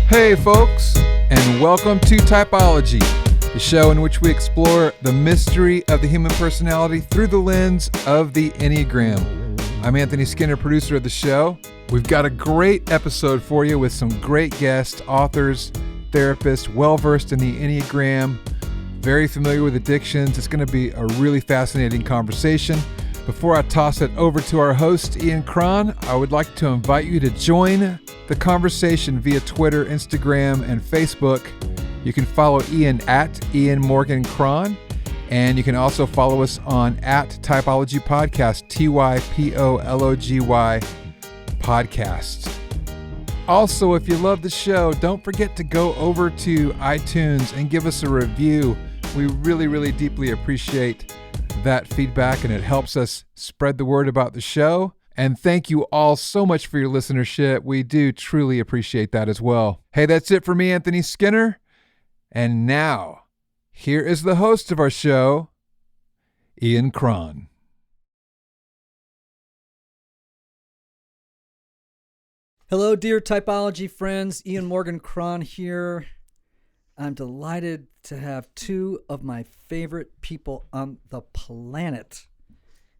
Hey folks, and welcome to Typology, the show in which we explore the mystery of the human personality through the lens of the Enneagram. I'm Anthony Skinner, producer of the show. We've got a great episode for you with some great guests, authors, therapists, well-versed in the Enneagram, very familiar with addictions. It's going to be a really fascinating conversation. Before I toss it over to our host, Ian Cron, I would like to invite you to join the conversation via Twitter, Instagram, and Facebook. You can follow Ian at Ian Morgan Cron, and you can also follow us on at Typology Podcast, TYPOLOGY Podcast. Also, if you love the show, don't forget to go over to iTunes and give us a review. We really deeply appreciate that feedback, and it helps us spread the word about the show. And thank you all so much for your listenership. We do truly appreciate that as well. Hey, that's it for me, Anthony Skinner. And now, here is the host of our show, Ian Cron. Hello, dear Typology friends. Ian Morgan Cron here. I'm delighted to have two of my favorite people on the planet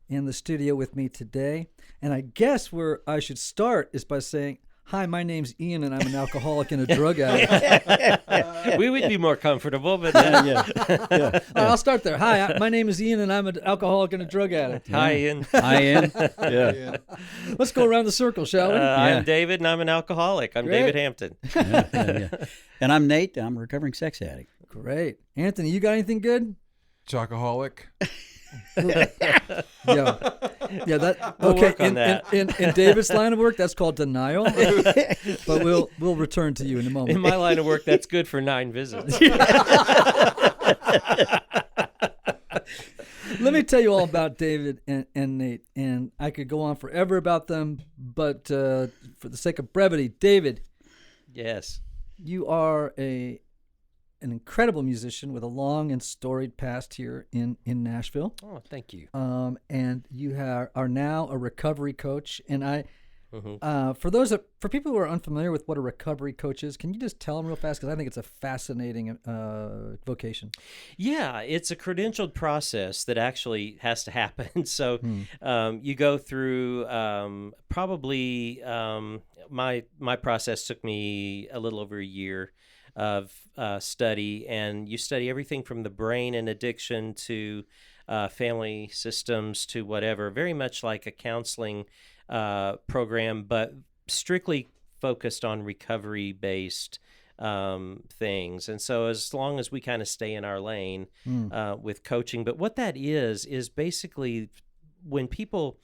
in the studio with me today. And I guess where I should start is by saying, hi, my name's Ian, and I'm an alcoholic and a drug addict. We would be more comfortable, but yeah. I'll start there. Hi, my name is Ian, and I'm an alcoholic and a drug addict. Hi, Ian. Hi, Ian. Yeah. Let's go around the circle, shall we? I'm David, and I'm an alcoholic. I'm Great. David Hampton. Yeah. And I'm Nate. I'm a recovering sex addict. Great. Anthony, you got anything good? Chocoholic. Yeah. That We'll okay. work on that. In David's line of work, that's called denial. But we'll return to you in a moment. In my line of work, that's good for 9 visits. Let me tell you all about David and Nate, and I could go on forever about them, but for the sake of brevity, David, Yes. you are an incredible musician with a long and storied past here in Nashville. Oh, thank you. And you are now a recovery coach. And Mm-hmm. for people who are unfamiliar with what a recovery coach is, can you just tell them real fast? Because I think it's a fascinating vocation. Yeah, it's a credentialed process that actually has to happen. So you go through probably my process took me a little over a year of study, and you study everything from the brain and addiction to family systems to whatever, very much like a counseling program, but strictly focused on recovery-based things. And so as long as we kind of stay in our lane with coaching, but what that is basically when people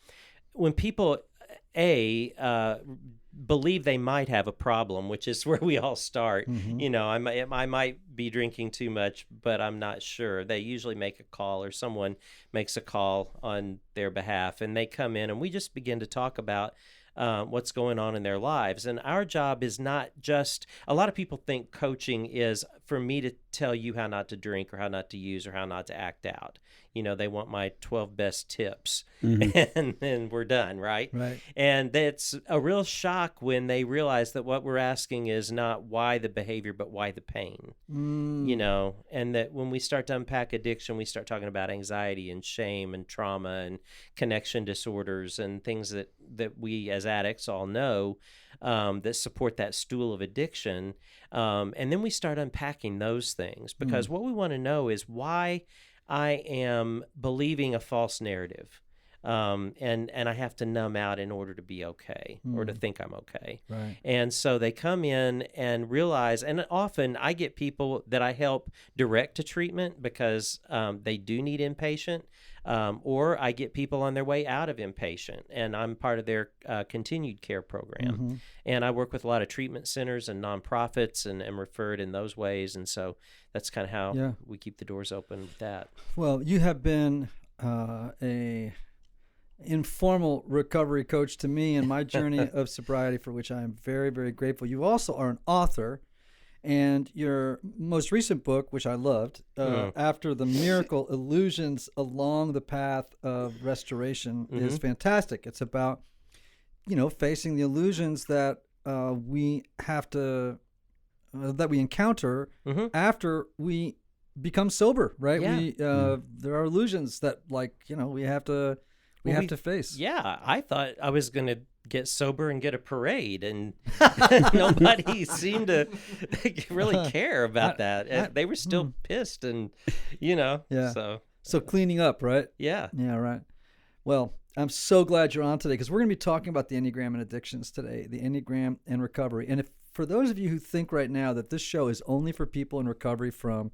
believe they might have a problem, which is where we all start. Mm-hmm. You know, I might be drinking too much, but I'm not sure. They usually make a call, or someone makes a call on their behalf, and they come in and we just begin to talk about what's going on in their lives. And our job is not just, a lot of people think coaching is for me to tell you how not to drink or how not to use or how not to act out. You know, they want my 12 best tips, and then we're done, right? Right. And that's a real shock when they realize that what we're asking is not why the behavior, but why the pain, you know, and that when we start to unpack addiction, we start talking about anxiety and shame and trauma and connection disorders and things that we as addicts all know that support that stool of addiction. And then we start unpacking those things, because what we want to know is why I am believing a false narrative. And I have to numb out in order to be okay, or to think I'm okay. Right. And so they come in and realize, and often I get people that I help direct to treatment because they do need inpatient, or I get people on their way out of inpatient, and I'm part of their continued care program. And I work with a lot of treatment centers and nonprofits and referred in those ways. And so that's kind of how we keep the doors open with that. Well, you have been a informal recovery coach to me in my journey of sobriety, for which I am very, very grateful. You also are an author, and your most recent book, which I loved, After the Miracle, Illusions Along the Path of Restoration, is fantastic. It's about, facing the illusions that we have to that we encounter after we become sober, right? Yeah. There are illusions that, like, we have to face. Yeah, I thought I was going to get sober and get a parade, and nobody seemed to really care about that. They were still pissed, and So cleaning up, right? Yeah. Yeah, right. Well, I'm so glad you're on today, because we're going to be talking about the Enneagram and addictions today, the Enneagram and recovery. And for those of you who think right now that this show is only for people in recovery from,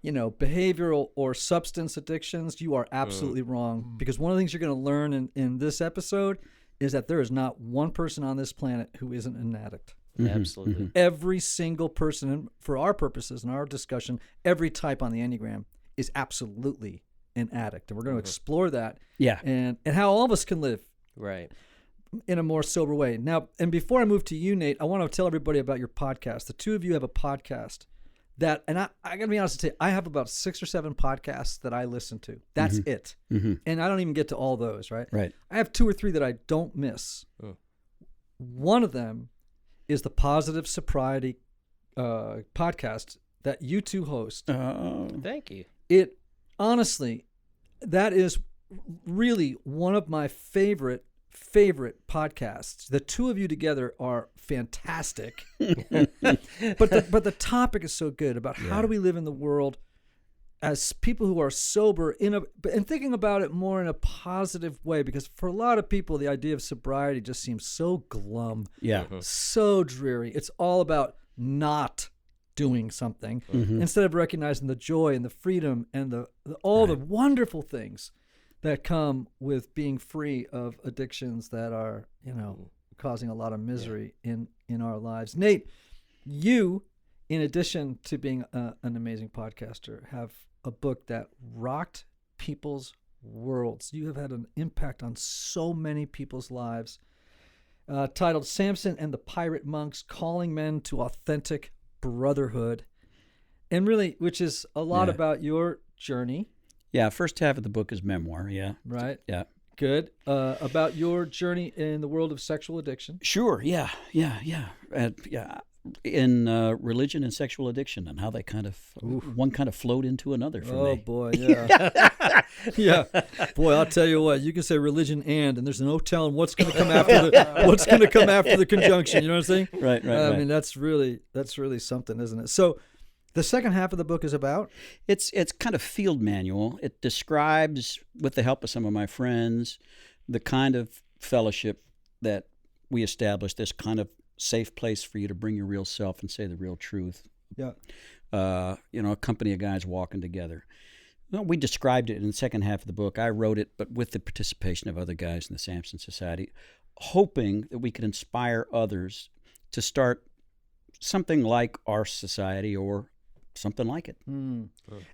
behavioral or substance addictions, you are absolutely wrong. Because one of the things you're going to learn in this episode is that there is not one person on this planet who isn't an addict. Absolutely. Every single person, and for our purposes and our discussion, every type on the Enneagram is absolutely an addict. And we're going to explore that. Yeah. And how all of us can live Right. in a more sober way. Now, and before I move to you, Nate, I want to tell everybody about your podcast. The two of you have a podcast that, and I got to be honest with you, I have about 6 or 7 podcasts that I listen to. That's it. And I don't even get to all those, right? Right. I have 2 or 3 that I don't miss. One of them is the Positive Sobriety podcast that you two host. Thank you. It, honestly, that is really one of my favorite podcasts. The two of you together are fantastic. but the topic is so good about how do we live in the world as people who are sober and thinking about it more in a positive way, because for a lot of people the idea of sobriety just seems so glum, so dreary. It's all about not doing something instead of recognizing the joy and the freedom and the wonderful things that come with being free of addictions that are, causing a lot of misery in our lives. Nate, you, in addition to being an amazing podcaster, have a book that rocked people's worlds. You have had an impact on so many people's lives, titled Samson and the Pirate Monks, Calling Men to Authentic Brotherhood, and really, which is a lot about your journey. Yeah, first half of the book is memoir, Right? Yeah. Good. About your journey in the world of sexual addiction. Sure, yeah. In religion and sexual addiction, and how they one kind of flowed into another for me. Oh, boy, yeah. Yeah. Boy, I'll tell you what, you can say religion and there's no telling what's going to come after the conjunction, you know what I'm saying? Right. I mean, that's really something, isn't it? So, the second half of the book is about? It's kind of field manual. It describes, with the help of some of my friends, the kind of fellowship that we established, this kind of safe place for you to bring your real self and say the real truth. Yeah. A company of guys walking together. Well, we described it in the second half of the book. I wrote it, but with the participation of other guys in the Samson Society, hoping that we could inspire others to start something like our society or something like it. And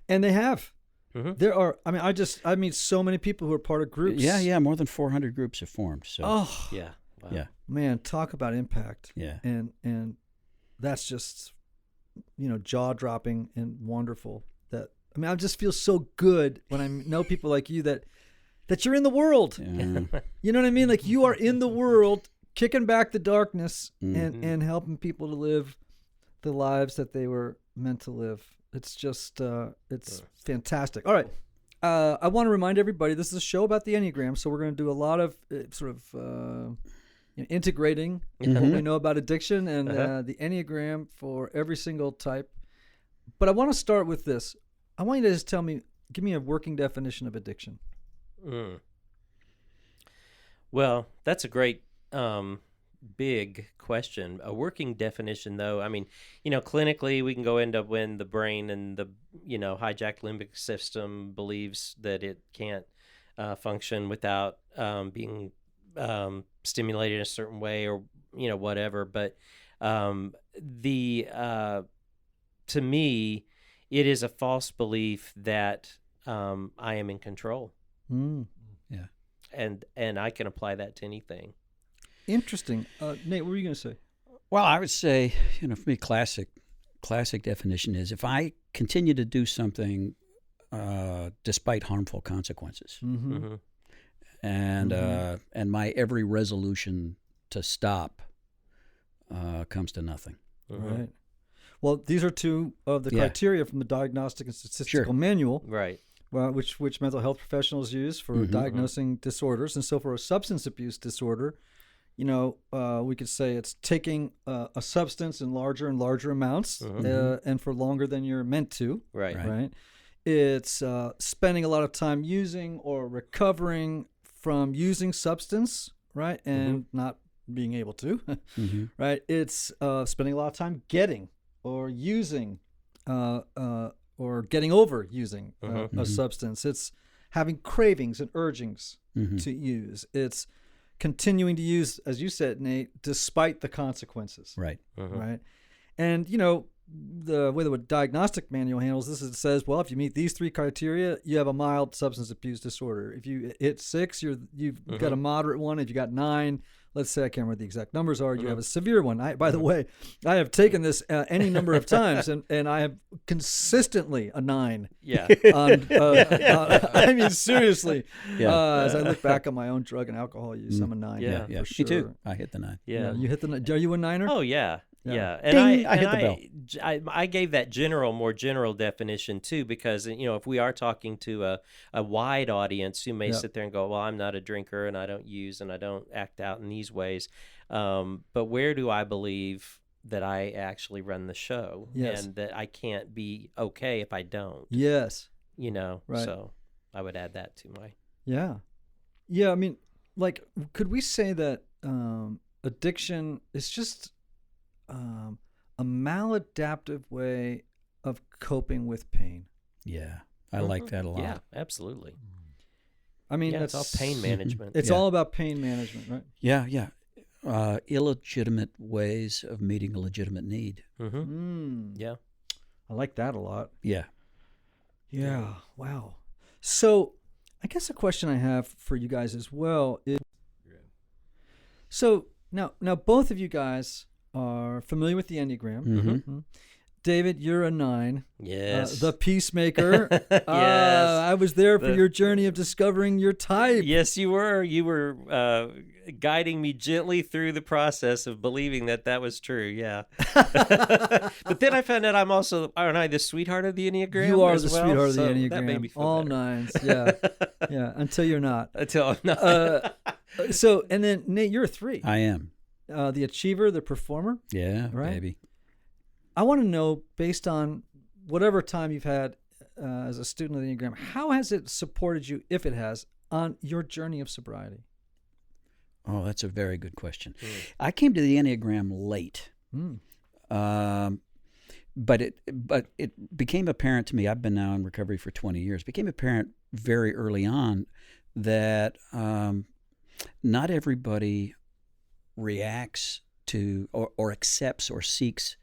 they have. There are, I meet so many people who are part of groups. Yeah, more than 400 groups have formed. So. Oh, yeah. Wow. Yeah. Man, talk about impact. Yeah. And that's just, jaw-dropping and wonderful. I just feel so good when I know people like you that you're in the world. Yeah. You know what I mean? Like, you are in the world, kicking back the darkness and helping people to live the lives that they were meant to live. It's just, it's fantastic. All right. I want to remind everybody, this is a show about the Enneagram, so we're going to do a lot of integrating what we know about addiction and the Enneagram for every single type. But I want to start with this. I want you to just give me a working definition of addiction. Well, that's a great big question. A working definition, though, clinically we can go into when the brain and the, hijacked limbic system believes that it can't function without being stimulated in a certain way or, whatever. But to me, it is a false belief that I am in control. Yeah. And I can apply that to anything. Interesting. Nate, what were you going to say? Well, I would say, for me, classic definition is if I continue to do something despite harmful consequences, and my every resolution to stop comes to nothing. Right. Well, these are two of the criteria from the Diagnostic and Statistical Manual, Right. Which mental health professionals use for diagnosing disorders. And so for a substance abuse disorder, we could say it's taking a substance in larger and larger amounts and for longer than you're meant to. Right. It's spending a lot of time using or recovering from using substance, right, and not being able to, right? It's spending a lot of time getting or using or getting over using a substance. It's having cravings and urgings to use. It's continuing to use, as you said, Nate, despite the consequences. Right. Right. And, the way the diagnostic manual handles this is it says, well, if you meet these 3 criteria, you have a mild substance abuse disorder. If you hit 6, you've got a moderate one. If you got 9, let's say, I can't remember the exact numbers are, you have a severe one. By the way, I have taken this any number of times, and I have consistently a 9. Yeah. I mean, seriously. As I look back on my own drug and alcohol use, I'm a 9. Yeah. For sure. Me too. I hit the 9. Yeah. You hit the 9. Are you a 9er? Oh, yeah. Yeah. And Ding, I hit the bell. I gave that more general definition too, because, if we are talking to a wide audience who may sit there and go, well, I'm not a drinker and I don't use and I don't act out in these ways. But where do I believe that I actually run the show and that I can't be okay if I don't? Yes. Right. So I would add that to my. Yeah. Yeah. I mean, could we say that addiction is just a maladaptive way of coping with pain? Yeah, I like that a lot. Yeah, absolutely. I mean, it's all pain management. It's all about pain management, right? Yeah. Illegitimate ways of meeting a legitimate need. Yeah. I like that a lot. Yeah. Yeah. Wow. So I guess a question I have for you guys as well is, so now both of you guys are familiar with the Enneagram. David, you're a 9. Yes. The peacemaker. Yes. I was there for your journey of discovering your type. Yes, you were. You were guiding me gently through the process of believing that was true. Yeah. But then I found out aren't I the sweetheart of the Enneagram? You are the sweetheart of the So Enneagram. that made me feel all better. 9s. Yeah. Yeah. Until you're not. Until I'm not. So, and then Nate, you're a 3. I am. The achiever, the performer. Yeah, right? baby. I want to know, based on whatever time you've had as a student of the Enneagram, how has it supported you, if it has, on your journey of sobriety? Oh, that's a very good question. I came to the Enneagram late, but it became apparent to me. I've been now in recovery for 20 years. It became apparent very early on that not everybody reacts to or accepts or seeks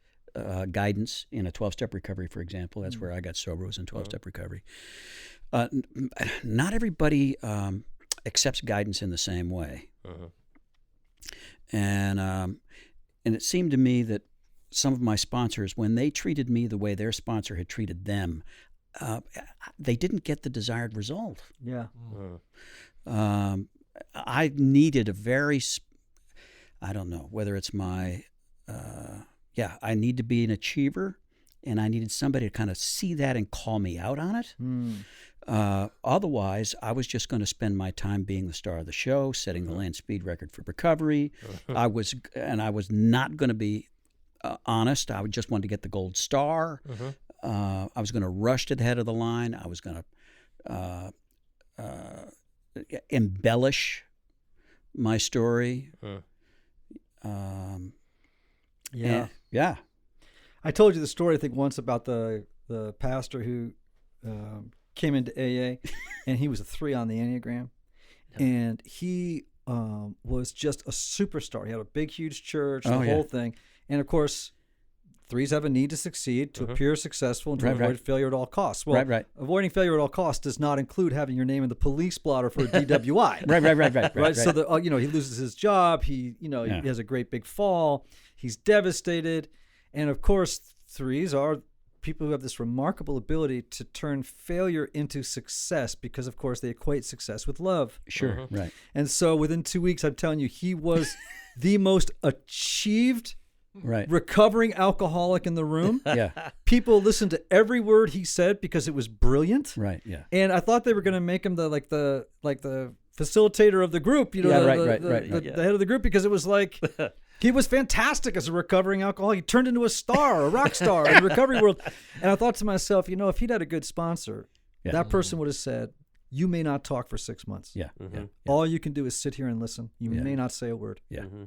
guidance in a 12-step recovery, for example. That's where I got sober, was in 12-step recovery. Not everybody accepts guidance in the same way. And it seemed to me that some of my sponsors, when they treated me the way their sponsor had treated them, they didn't get the desired result. Yeah. I needed a very, I don't know whether it's my, I need to be an achiever, and I needed somebody to kind of see that and call me out on it. Otherwise, I was just going to spend my time being the star of the show, setting the land speed record for recovery. I was not going to be honest. I just wanted to get the gold star. I was going to rush to the head of the line. I was going to embellish my story. Yeah. I told you the story, I think, once about the pastor who came into AA, and he was a 3 on the Enneagram, and he was just a superstar. He had a big, huge church, the whole thing, and of course, 3s have a need to succeed, to appear successful, and to avoid failure at all costs. Well, avoiding failure at all costs does not include having your name in the police blotter for a DWI. Right. So he loses his job. He has a great big fall. He's devastated, and of course, 3s are people who have this remarkable ability to turn failure into success, because of course they equate success with love. Sure. Right. And so within 2 weeks, I'm telling you, he was the most achieved Right. recovering alcoholic in the room. Yeah. People listened to every word he said because it was brilliant. Right. Yeah. And I thought they were going to make him the facilitator of the group, Yeah, right, the head of the group, because it was like he was fantastic as a recovering alcoholic. He turned into a star, a rock star in the recovery world. And I thought to myself, if he'd had a good sponsor, that person would have said, "You may not talk for 6 months. Yeah. Mm-hmm. Yeah. All you can do is sit here and listen. You Yeah. may not say a word." Yeah. Mm-hmm.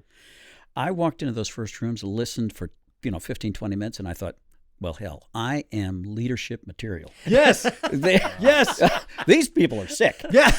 I walked into those first rooms, listened for 15, 20 minutes, and I thought, well, hell, I am leadership material. Yes. Yes. These people are sick. Yeah.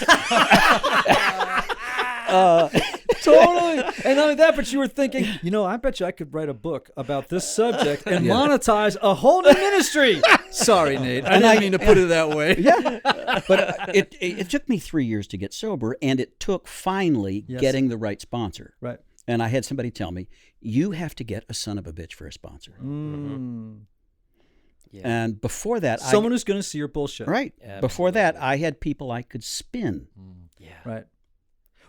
Totally. And not only that, but you were thinking, I bet you I could write a book about this subject and monetize a whole new ministry. Sorry, Nate. I didn't mean to put it that way. Yeah. But it took me 3 years to get sober, and it took finally getting the right sponsor. Right. And I had somebody tell me, you have to get a son of a bitch for a sponsor. Yeah. And before that, someone who's going to see your bullshit. Right. Absolutely. Before that, I had people I could spin. Yeah. Right.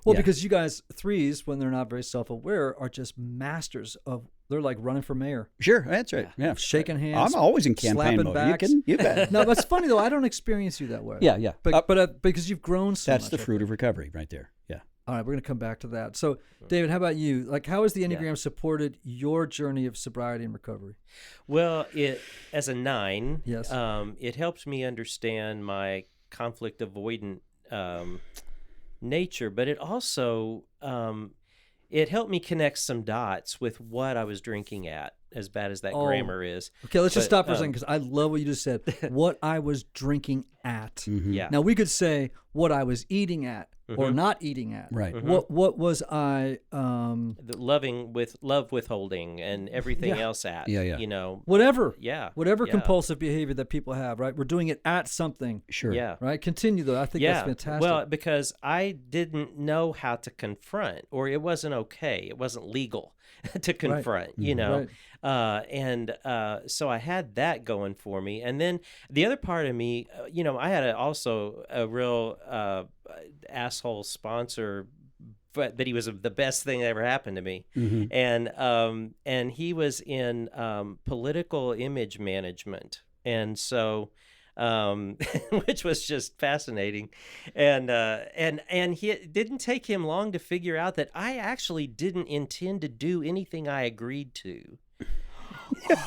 Well, Yeah. because you guys, threes, when they're not very self-aware, are just masters of, they're like running for mayor. Sure, that's right. Yeah. Shaking hands. I'm always in campaign slapping mode. backs. You kidding? You bet. No, that's funny, though. I don't experience you that way. Yeah, yeah. But because you've grown so much. That's the fruit of recovery right there. Yeah. All right, we're going to come back to that. So, David, how about you? Like, how has the Enneagram supported your journey of sobriety and recovery? Well, as a 9, Yes. It helped me understand my conflict avoidant nature, but it also it helped me connect some dots with what I was drinking at, as bad as that grammar is. Okay, let's just But, stop for a second, because I love what you just said. What I was drinking at. Mm-hmm. Yeah. Now, we could say what I was eating at or not eating at. Right. What was I, The love withholding and everything else at. Yeah, yeah. whatever. Yeah. Whatever yeah. compulsive behavior that people have, right? We're doing it at something. Sure. Yeah. Right? Continue, though. I think that's fantastic. Well, because I didn't know how to confront, or it wasn't okay. It wasn't legal to confront, Right. So I had that going for me. And then the other part of me, I had also a real asshole sponsor, but he was the best thing that ever happened to me. Mm-hmm. And he was in political image management. And so which was just fascinating, and it didn't take him long to figure out that I actually didn't intend to do anything I agreed to,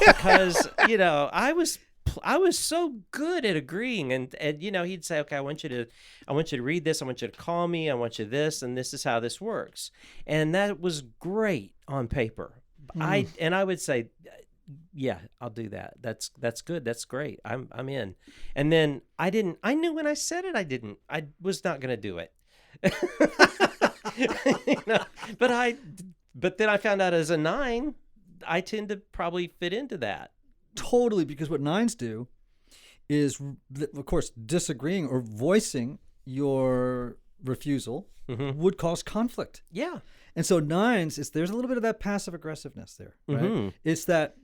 because I was so good at agreeing, and he'd say, okay, I want you to read this, I want you to call me, I want you this, and this is how this works, and that was great on paper. I would say, yeah, I'll do that. That's good. That's great. I'm in. And then I knew when I said it, I was not going to do it. But then I found out as a 9, I tend to probably fit into that. Totally, because what 9s do is, of course, disagreeing or voicing your refusal would cause conflict. Yeah. And so 9s, there's a little bit of that passive aggressiveness there, right? It's that,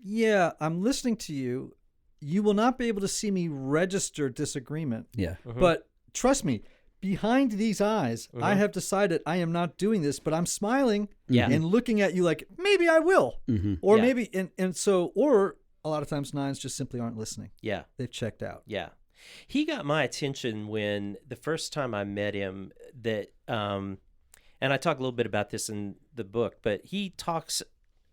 I'm listening to you. You will not be able to see me register disagreement. Yeah. But trust me, behind these eyes, I have decided I am not doing this, but I'm smiling and looking at you like, maybe I will. Or maybe, and so, or a lot of times 9s just simply aren't listening. Yeah. They've checked out. Yeah. He got my attention when the first time I met him, that, and I talk a little bit about this in the book, but he talks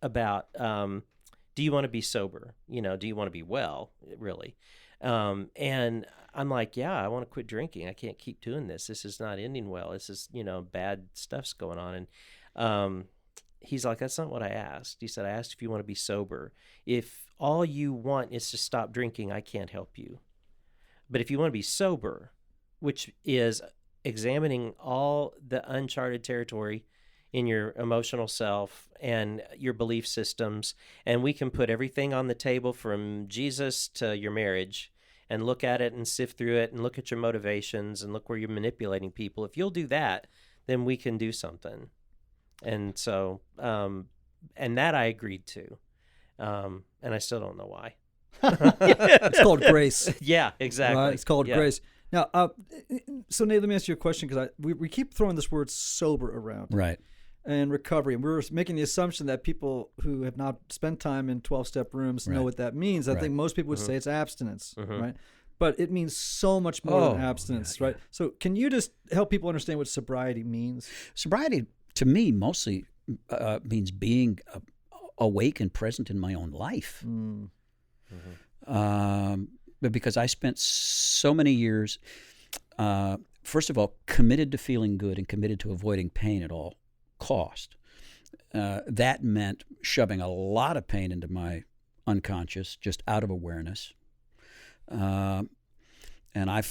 about, do you want to be sober? Do you want to be well, really? And I'm like, yeah, I want to quit drinking. I can't keep doing this. This is not ending well. This is, bad stuff's going on. And he's like, that's not what I asked. He said, I asked if you want to be sober. If all you want is to stop drinking, I can't help you. But if you want to be sober, which is examining all the uncharted territory in your emotional self and your belief systems, and we can put everything on the table from Jesus to your marriage and look at it and sift through it and look at your motivations and look where you're manipulating people. If you'll do that, then we can do something. And so, and that I agreed to. And I still don't know why. It's called grace. Yeah, exactly. Right? It's called grace. Now, so Nate, let me ask you a question, because we keep throwing this word sober around. Right. and recovery. And we're making the assumption that people who have not spent time in 12-step rooms know what that means. I think most people would say it's abstinence, right? But it means so much more than abstinence, right? So can you just help people understand what sobriety means? Sobriety, to me, mostly means being awake and present in my own life. But because I spent so many years, first of all, committed to feeling good and committed to avoiding pain at all cost. That meant shoving a lot of pain into my unconscious, just out of awareness. And I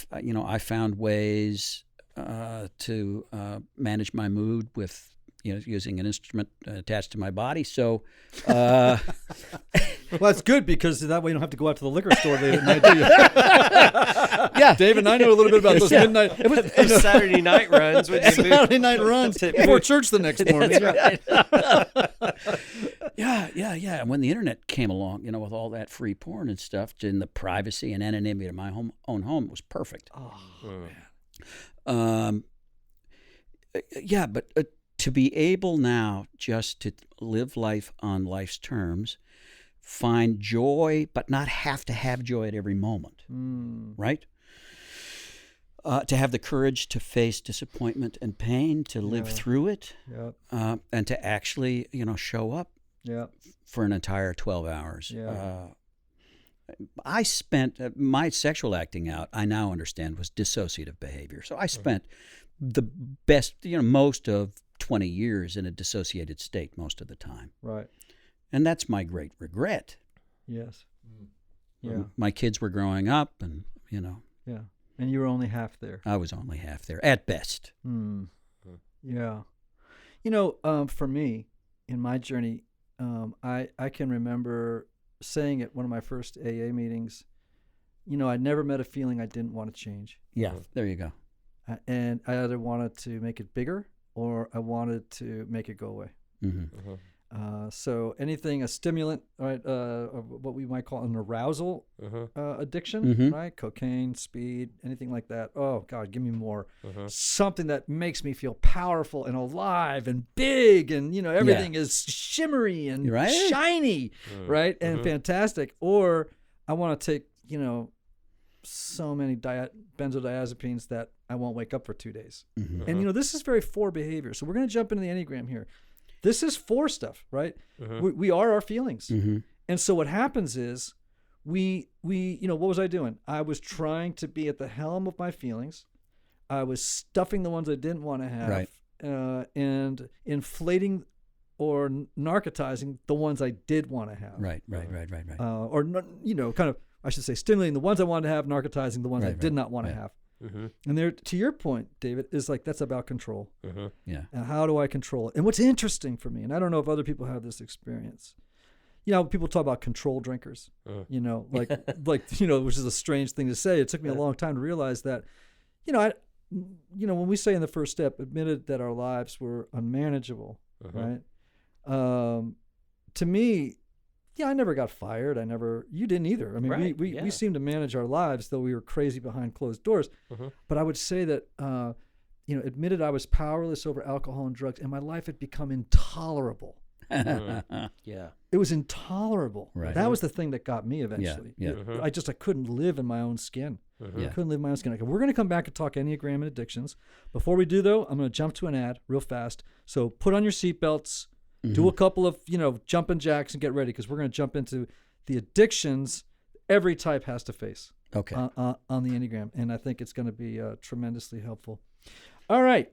found ways to manage my mood with, using an instrument attached to my body. So, well, that's good because that way you don't have to go out to the liquor store late at night, do you? Yeah, David, I know a little bit about those midnight. Saturday night runs. Saturday night runs before church the next morning. Right. Yeah. And when the internet came along, with all that free porn and stuff, in the privacy and anonymity of my own home, it was perfect. Oh, man. But to be able now just to live life on life's terms, find joy, but not have to have joy at every moment, right? To have the courage to face disappointment and pain, to live through it, and to actually, show up for an entire 12 hours. I spent my sexual acting out, I now understand, was dissociative behavior. So I spent the best, most of 20 years in a dissociated state most of the time. Right. And that's my great regret. Yes. Yeah. My kids were growing up and, Yeah. And you were only half there. I was only half there, at best. Yeah. For me, in my journey, I can remember saying at one of my first AA meetings, I'd never met a feeling I didn't want to change. Yeah, there you go. And I either wanted to make it bigger or I wanted to make it go away. So anything, a stimulant, right, what we might call an arousal addiction, right? Cocaine, speed, anything like that. Oh, God, give me more. Something that makes me feel powerful and alive and big and, everything is shimmery and shiny, right? And fantastic. Or I want to take, so many benzodiazepines that I won't wake up for 2 days. And, this is very 4 behavior. So we're going to jump into the Enneagram here. This is 4 stuff, right? We are our feelings. And so what happens is we what was I doing? I was trying to be at the helm of my feelings. I was stuffing the ones I didn't want to have and inflating or narcotizing the ones I did want to have. Right. Or, kind of, I should say, stimulating the ones I wanted to have, narcotizing the ones I did not want to have. And there, to your point, David, is like that's about control. Yeah. And how do I control it? And what's interesting for me, and I don't know if other people have this experience. People talk about control drinkers. Which is a strange thing to say. It took me a long time to realize that. When we say in the first step, admitted that our lives were unmanageable, right? To me. Yeah, I never got fired. You didn't either. I mean, we seemed to manage our lives, though we were crazy behind closed doors. But I would say that, admitted I was powerless over alcohol and drugs, and my life had become intolerable. Yeah. It was intolerable. Right. That was the thing that got me eventually. Yeah. I couldn't live in my own skin. I couldn't live in my own skin. We're going to come back and talk Enneagram and addictions. Before we do, though, I'm going to jump to an ad real fast. So put on your seatbelts. Do a couple of, jumping jacks and get ready because we're going to jump into the addictions every type has to face on the Enneagram. And I think it's going to be tremendously helpful. All right.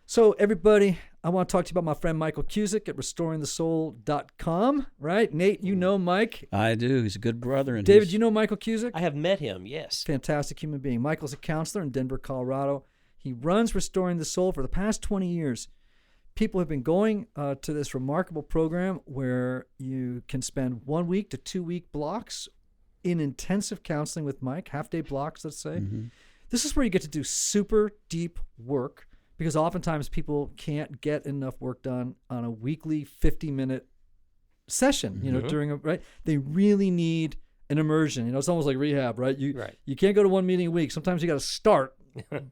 So everybody, I want to talk to you about my friend Michael Kuzak at restoringthesoul.com, right? Nate, you know Mike. I do. He's a good brother. And David, you know Michael Kuzak? I have met him, yes. Fantastic human being. Michael's a counselor in Denver, Colorado. He runs Restoring the Soul for the past 20 years. People have been going to this remarkable program where you can spend 1 week to 2 week blocks in intensive counseling with Mike, half-day blocks, let's say. This is where you get to do super deep work because oftentimes people can't get enough work done on a weekly 50-minute session, during they really need an immersion. It's almost like rehab, right? You can't go to one meeting a week. Sometimes you got to start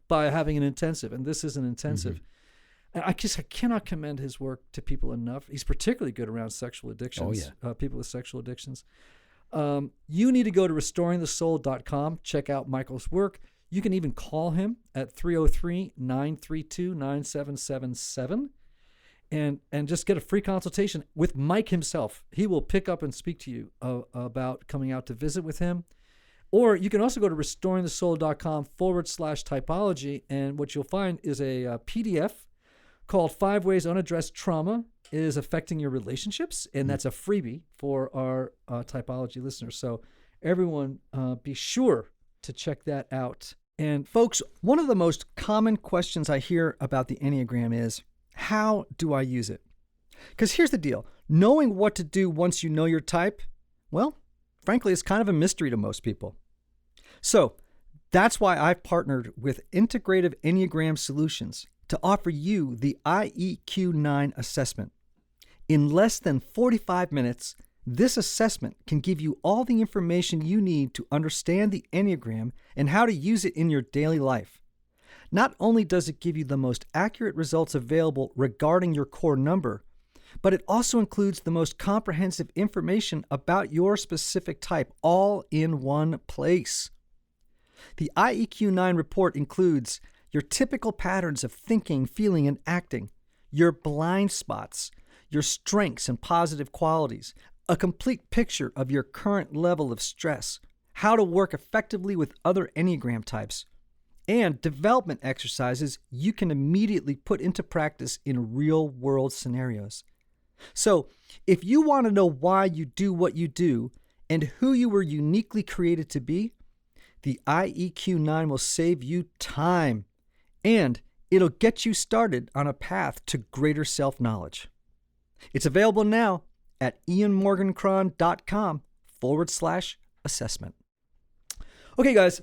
by having an intensive, and this is an intensive. And I cannot commend his work to people enough. He's particularly good around sexual addictions. Oh, yeah. People with sexual addictions. You need to go to restoringthesoul.com, check out Michael's work. You can even call him at 303-932-9777 and just get a free consultation with Mike himself. He will pick up and speak to you about coming out to visit with him. Or you can also go to restoringthesoul.com/typology, and what you'll find is a PDF called 5 Ways Unaddressed Trauma is Affecting Your Relationships, and that's a freebie for our typology listeners. So everyone be sure to check that out. And folks, one of the most common questions I hear about the Enneagram is, how do I use it? Because here's the deal. Knowing what to do once you know your type, well, frankly, it's kind of a mystery to most people. So that's why I've partnered with Integrative Enneagram Solutions to offer you the IEQ9 assessment. In less than 45 minutes, this assessment can give you all the information you need to understand the Enneagram and how to use it in your daily life. Not only does it give you the most accurate results available regarding your core number, but it also includes the most comprehensive information about your specific type, all in one place. The IEQ9 report includes your typical patterns of thinking, feeling, and acting, your blind spots, your strengths and positive qualities, a complete picture of your current level of stress, how to work effectively with other Enneagram types, and development exercises you can immediately put into practice in real-world scenarios. So, if you want to know why you do what you do and who you were uniquely created to be, the IEQ9 will save you time, and it'll get you started on a path to greater self-knowledge. It's available now at ianmorgancron.com/assessment. Okay, guys,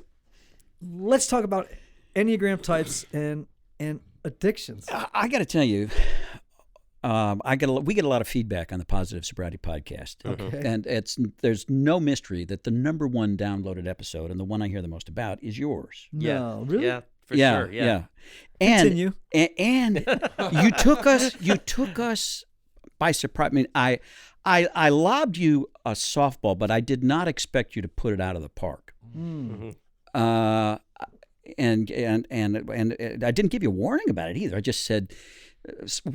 let's talk about Enneagram types and addictions. I got to tell you, we get a lot of feedback on the Positive Sobriety podcast. Okay. And there's no mystery that the number one downloaded episode and the one I hear the most about is yours. No, really? Yeah, for sure. Yeah. And, Continue. And you took us by surprise. I mean, I lobbed you a softball, but I did not expect you to put it out of the park. Mm-hmm. And I didn't give you a warning about it either. I just said,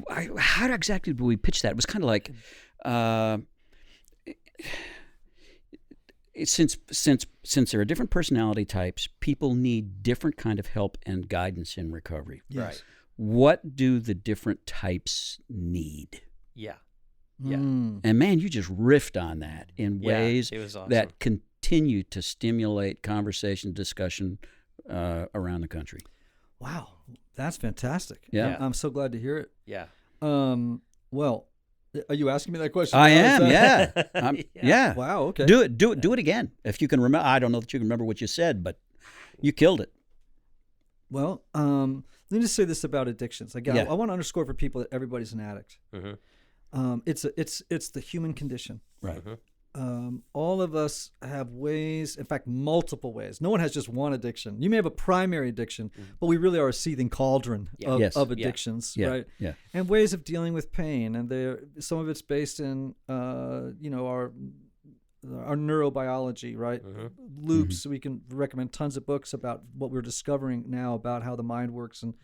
how exactly do we pitch that? It was kind of like, since there are different personality types, people need different kind of help and guidance in recovery. Yes. Right. What do the different types need? Yeah. Mm. And man, you just riffed on that in ways it was awesome. that continue to stimulate conversation, discussion around the country. Wow, that's fantastic. Yeah. I'm so glad to hear it. Yeah. Well, are you asking me that question? I now? Is am, that- yeah. Yeah. Wow, okay. Do it again. If you can remember, I don't know that you can remember what you said, but you killed it. Well, let me just say this about addictions. Again, Yeah. I want to underscore for people that everybody's an addict. Mm-hmm. It's the human condition. Right. Mm-hmm. All of us have ways, in fact, multiple ways. No one has just one addiction. You may have a primary addiction, but we really are a seething cauldron of, Yes. of addictions, Yeah. right? Yeah. And ways of dealing with pain. And some of it's based in, our neurobiology, right? Mm-hmm. Loops. We can recommend tons of books about what we're discovering now about how the mind works and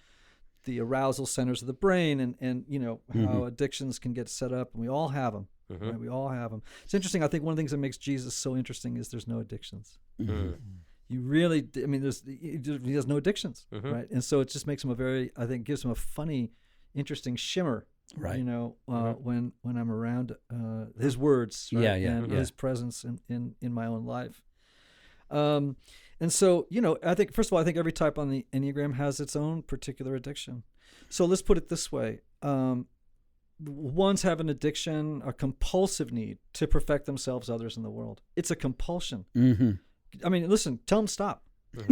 the arousal centers of the brain and how addictions can get set up. And we all have them. Mm-hmm. Right? We all have them. It's interesting. I think one of the things that makes Jesus so interesting is there's no addictions. Mm-hmm. You really, he has no addictions, Mm-hmm. right? And so it just makes him gives him a funny, interesting shimmer, Right. when I'm around his words, right? Yeah, yeah, and yeah. his presence in my own life. And so, I think, first of all, I think every type on the Enneagram has its own particular addiction. So let's put it this way. Ones have an addiction, a compulsive need to perfect themselves, others in the world. It's a compulsion. Mm-hmm. I mean, listen, tell them stop. See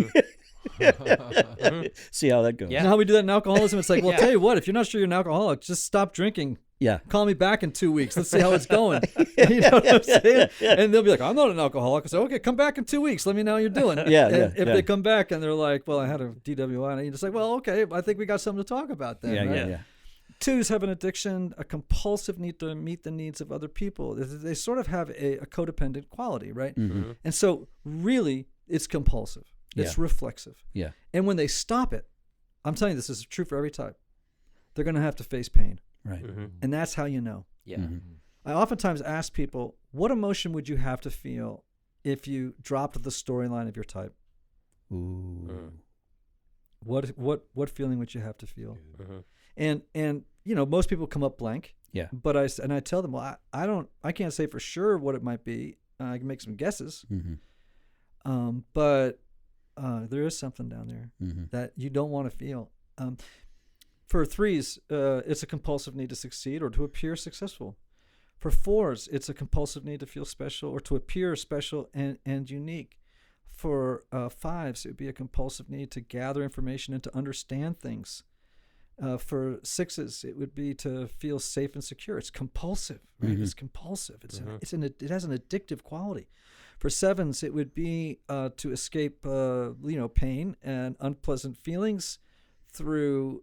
how that goes. Yeah. You know how we do that in alcoholism? It's like, well, Yeah. tell you what, if you're not sure you're an alcoholic, just stop drinking. Yeah. Call me back in 2 weeks. Let's see how it's going. You know what I'm saying? And they'll be like, I'm not an alcoholic. I say, okay, come back in 2 weeks. Let me know how you're doing. Yeah, And yeah, if yeah. they come back and they're like, well, I had a DWI, and you just like, well, okay, I think we got something to talk about then. Yeah, right? yeah, yeah. Twos have an addiction, a compulsive need to meet the needs of other people. They sort of have a codependent quality, right? Mm-hmm. And so really it's compulsive. It's reflexive. Yeah. And when they stop it, I'm telling you, this is true for every type, they're going to have to face pain. Right. Mm-hmm. And that's how you know. Yeah. Mm-hmm. I oftentimes ask people, what emotion would you have to feel if you dropped the storyline of your type? Ooh. What feeling would you have to feel? Mm-hmm. And you know, most people come up blank. Yeah. But I tell them, well, I can't say for sure what it might be. I can make some guesses. Mm-hmm. But there is something down there Mm-hmm. that you don't want to feel. For threes, it's a compulsive need to succeed or to appear successful. For fours, it's a compulsive need to feel special or to appear special and unique. For fives, it would be a compulsive need to gather information and to understand things. For sixes, it would be to feel safe and secure. It's compulsive, right? Mm-hmm. It's compulsive. It has an addictive quality. For sevens, it would be to escape, pain and unpleasant feelings through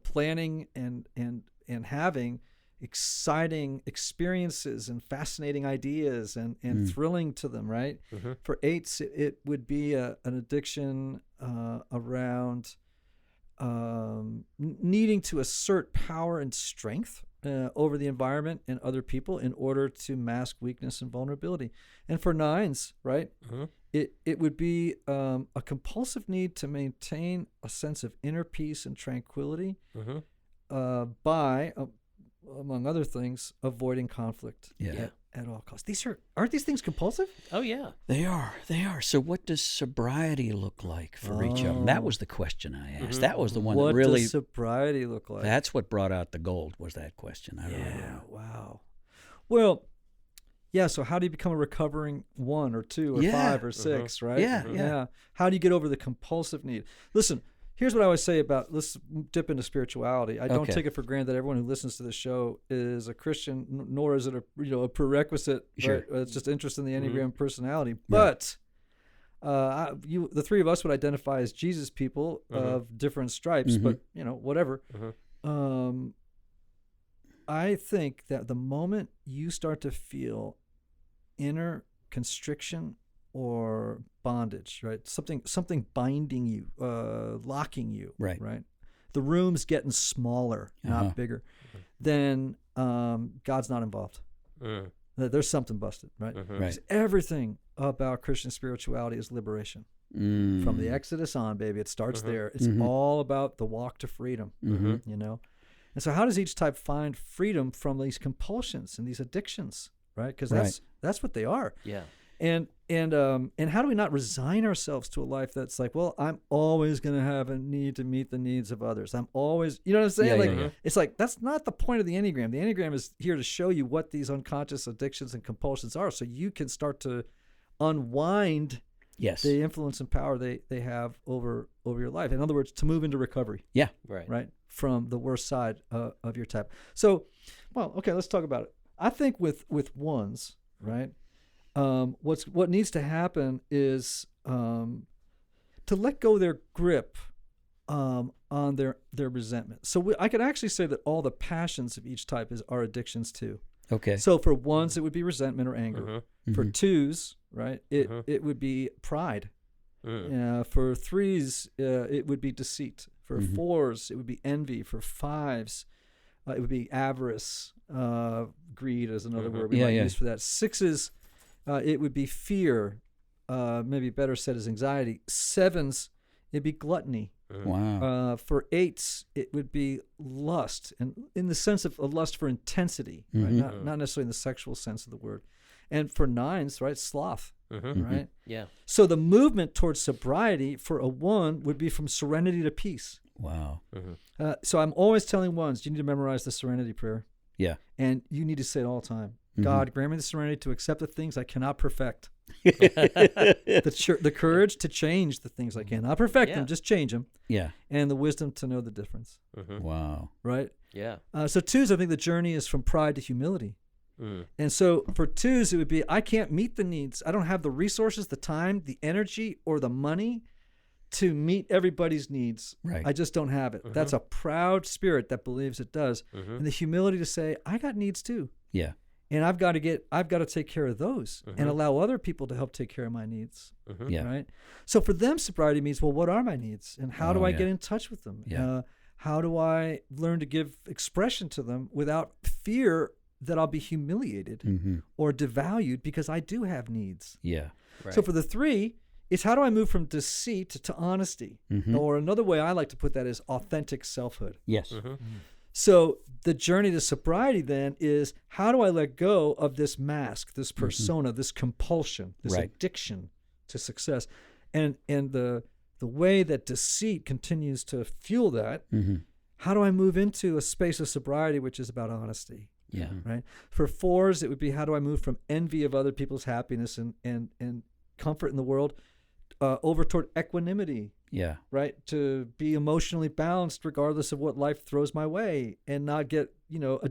planning and having exciting experiences and fascinating ideas and thrilling to them, right? Mm-hmm. For eights, it would be an addiction around needing to assert power and strength over the environment and other people in order to mask weakness and vulnerability. And for nines, right, Mm-hmm. it would be a compulsive need to maintain a sense of inner peace and tranquility Mm-hmm. by, among other things, avoiding conflict Yeah. at all costs. Aren't these things compulsive? Oh yeah. They are. So what does sobriety look like for each of them? That was the question I asked. Mm-hmm. That was the one What that really, does sobriety look like? that's what brought out the gold, was that question. I remember. Yeah, wow. Well, yeah, so how do you become a recovering 1 or 2 or Yeah. 5 or 6, right? Yeah. How do you get over the compulsive need? Listen, here's what I always say about, let's dip into spirituality. I don't Okay. take it for granted that everyone who listens to the show is a Christian, nor is it a prerequisite. Sure. Right? It's just interest in the Enneagram personality. Right. But the three of us would identify as Jesus people of different stripes, but whatever. I think that the moment you start to feel inner constriction or bondage, right? Something binding you, locking you, Right. The room's getting smaller, Uh-huh. not bigger. Then God's not involved. Mm. There's something busted, right? Mhm. Right. Because everything about Christian spirituality is liberation. From the Exodus on, baby, it starts there. It's all about the walk to freedom, And so how does each type find freedom from these compulsions and these addictions, right? Because that's what they are. Yeah. And how do we not resign ourselves to a life that's like, well, I'm always going to have a need to meet the needs of others. I'm always, you know what I'm saying? Yeah. It's like, that's not the point of the Enneagram. The Enneagram is here to show you what these unconscious addictions and compulsions are, so you can start to unwind Yes. the influence and power they have over your life. In other words, to move into recovery, Yeah. Right. from the worst side of your type. So, well, okay, let's talk about it. I think with ones, right, what needs to happen is to let go their grip on their resentment. So I could actually say that all the passions of each type are addictions too. Okay. So for ones, it would be resentment or anger. Mm-hmm. For twos, right, it would be pride. Mm. For threes, it would be deceit. For fours, it would be envy. For fives, it would be avarice. Greed is another word we might use for that. Sixes, it would be fear. Maybe better said is anxiety. Sevens, it'd be gluttony. Wow. For eights, it would be lust, and in the sense of a lust for intensity, right? Not necessarily in the sexual sense of the word. And for nines, right, sloth, right? Yeah. So the movement towards sobriety for a 1 would be from serenity to peace. Wow. So I'm always telling ones, you need to memorize the Serenity Prayer. Yeah. And you need to say it all the time. God, grant me the serenity to accept the things I cannot perfect. The courage to change the things I cannot perfect them, just change them. Yeah. And the wisdom to know the difference. Wow. Right? Yeah. So twos, I think the journey is from pride to humility. Mm. And so for twos, it would be, I can't meet the needs. I don't have the resources, the time, the energy, or the money to meet everybody's needs. Right. I just don't have it. That's a proud spirit that believes it does. And the humility to say, I got needs too. Yeah. And I've got to take care of those and allow other people to help take care of my needs. Yeah. Right. So for them, sobriety means, well, what are my needs and how do I get in touch with them? Yeah. How do I learn to give expression to them without fear that I'll be humiliated or devalued because I do have needs? Yeah. Right. So for the 3, it's how do I move from deceit to honesty? Or another way I like to put that is authentic selfhood. Yes. So the journey to sobriety then is how do I let go of this mask, this persona, this compulsion, this addiction to success? And the way that deceit continues to fuel that, how do I move into a space of sobriety, which is about honesty? Yeah. Right. For 4s, it would be how do I move from envy of other people's happiness and comfort in the world over toward equanimity. Yeah. Right. To be emotionally balanced regardless of what life throws my way and not get,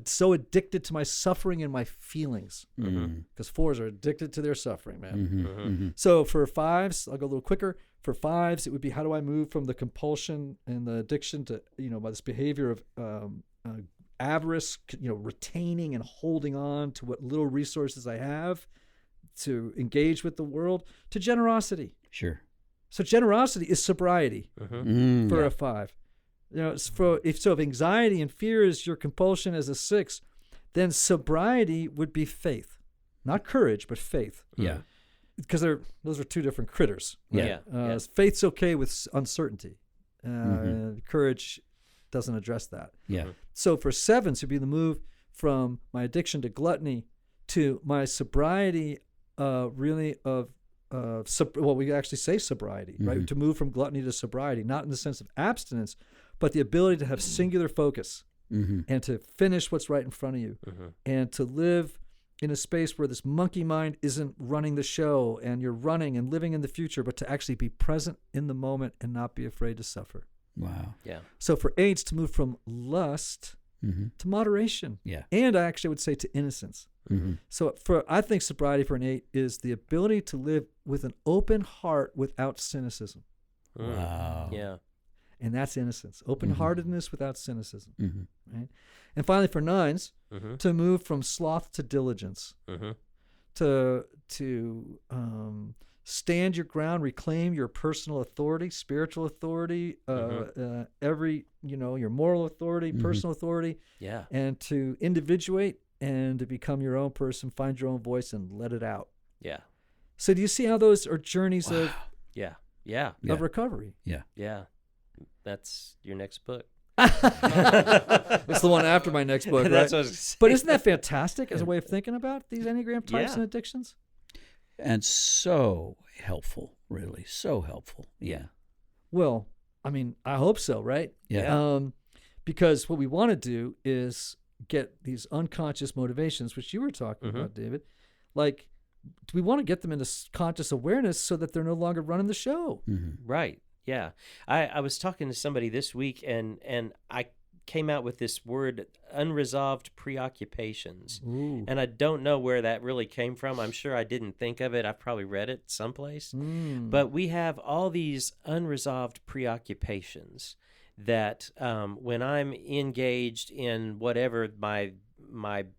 so addicted to my suffering and my feelings. Because 4s are addicted to their suffering, man. So for 5s, I'll go a little quicker. For 5s, it would be how do I move from the compulsion and the addiction to, by this behavior of avarice, retaining and holding on to what little resources I have to engage with the world, to generosity. Sure. So generosity is sobriety for a 5. If anxiety and fear is your compulsion as a 6, then sobriety would be faith, not courage, but faith. Yeah. Because those are 2 different critters. Right? Yeah. Faith's okay with uncertainty. Courage doesn't address that. Yeah. So for 7s, it'd be the move from my addiction to gluttony to my sobriety, really of we actually say sobriety, right? To move from gluttony to sobriety, not in the sense of abstinence, but the ability to have singular focus and to finish what's right in front of you and to live in a space where this monkey mind isn't running the show and you're running and living in the future, but to actually be present in the moment and not be afraid to suffer. Wow. Yeah. So for 8s, to move from lust to moderation. Yeah. And I actually would say to innocence. So I think sobriety for an 8 is the ability to live with an open heart without cynicism. Wow. Yeah. And that's innocence. Open-heartedness without cynicism. Right? And finally for 9s, to move from sloth to diligence. To stand your ground, reclaim your personal authority, spiritual authority, your moral authority, personal authority. Yeah. And to individuate and to become your own person, find your own voice and let it out. Yeah. So do you see how those are journeys of recovery? Yeah. Yeah. That's your next book. It's the one after my next book, right? That's what I was gonna say. But isn't that fantastic as a way of thinking about these Enneagram types and addictions? And so helpful, really. So helpful. Yeah. Well, I mean, I hope so, right? Yeah. Because what we want to do is get these unconscious motivations, which you were talking about, David. Like, do we want to get them into conscious awareness so that they're no longer running the show? Right. Yeah. I was talking to somebody this week and I came out with this word, unresolved preoccupations. Ooh. And I don't know where that really came from. I'm sure I didn't think of it. I probably read it someplace. But we have all these unresolved preoccupations that when I'm engaged in whatever my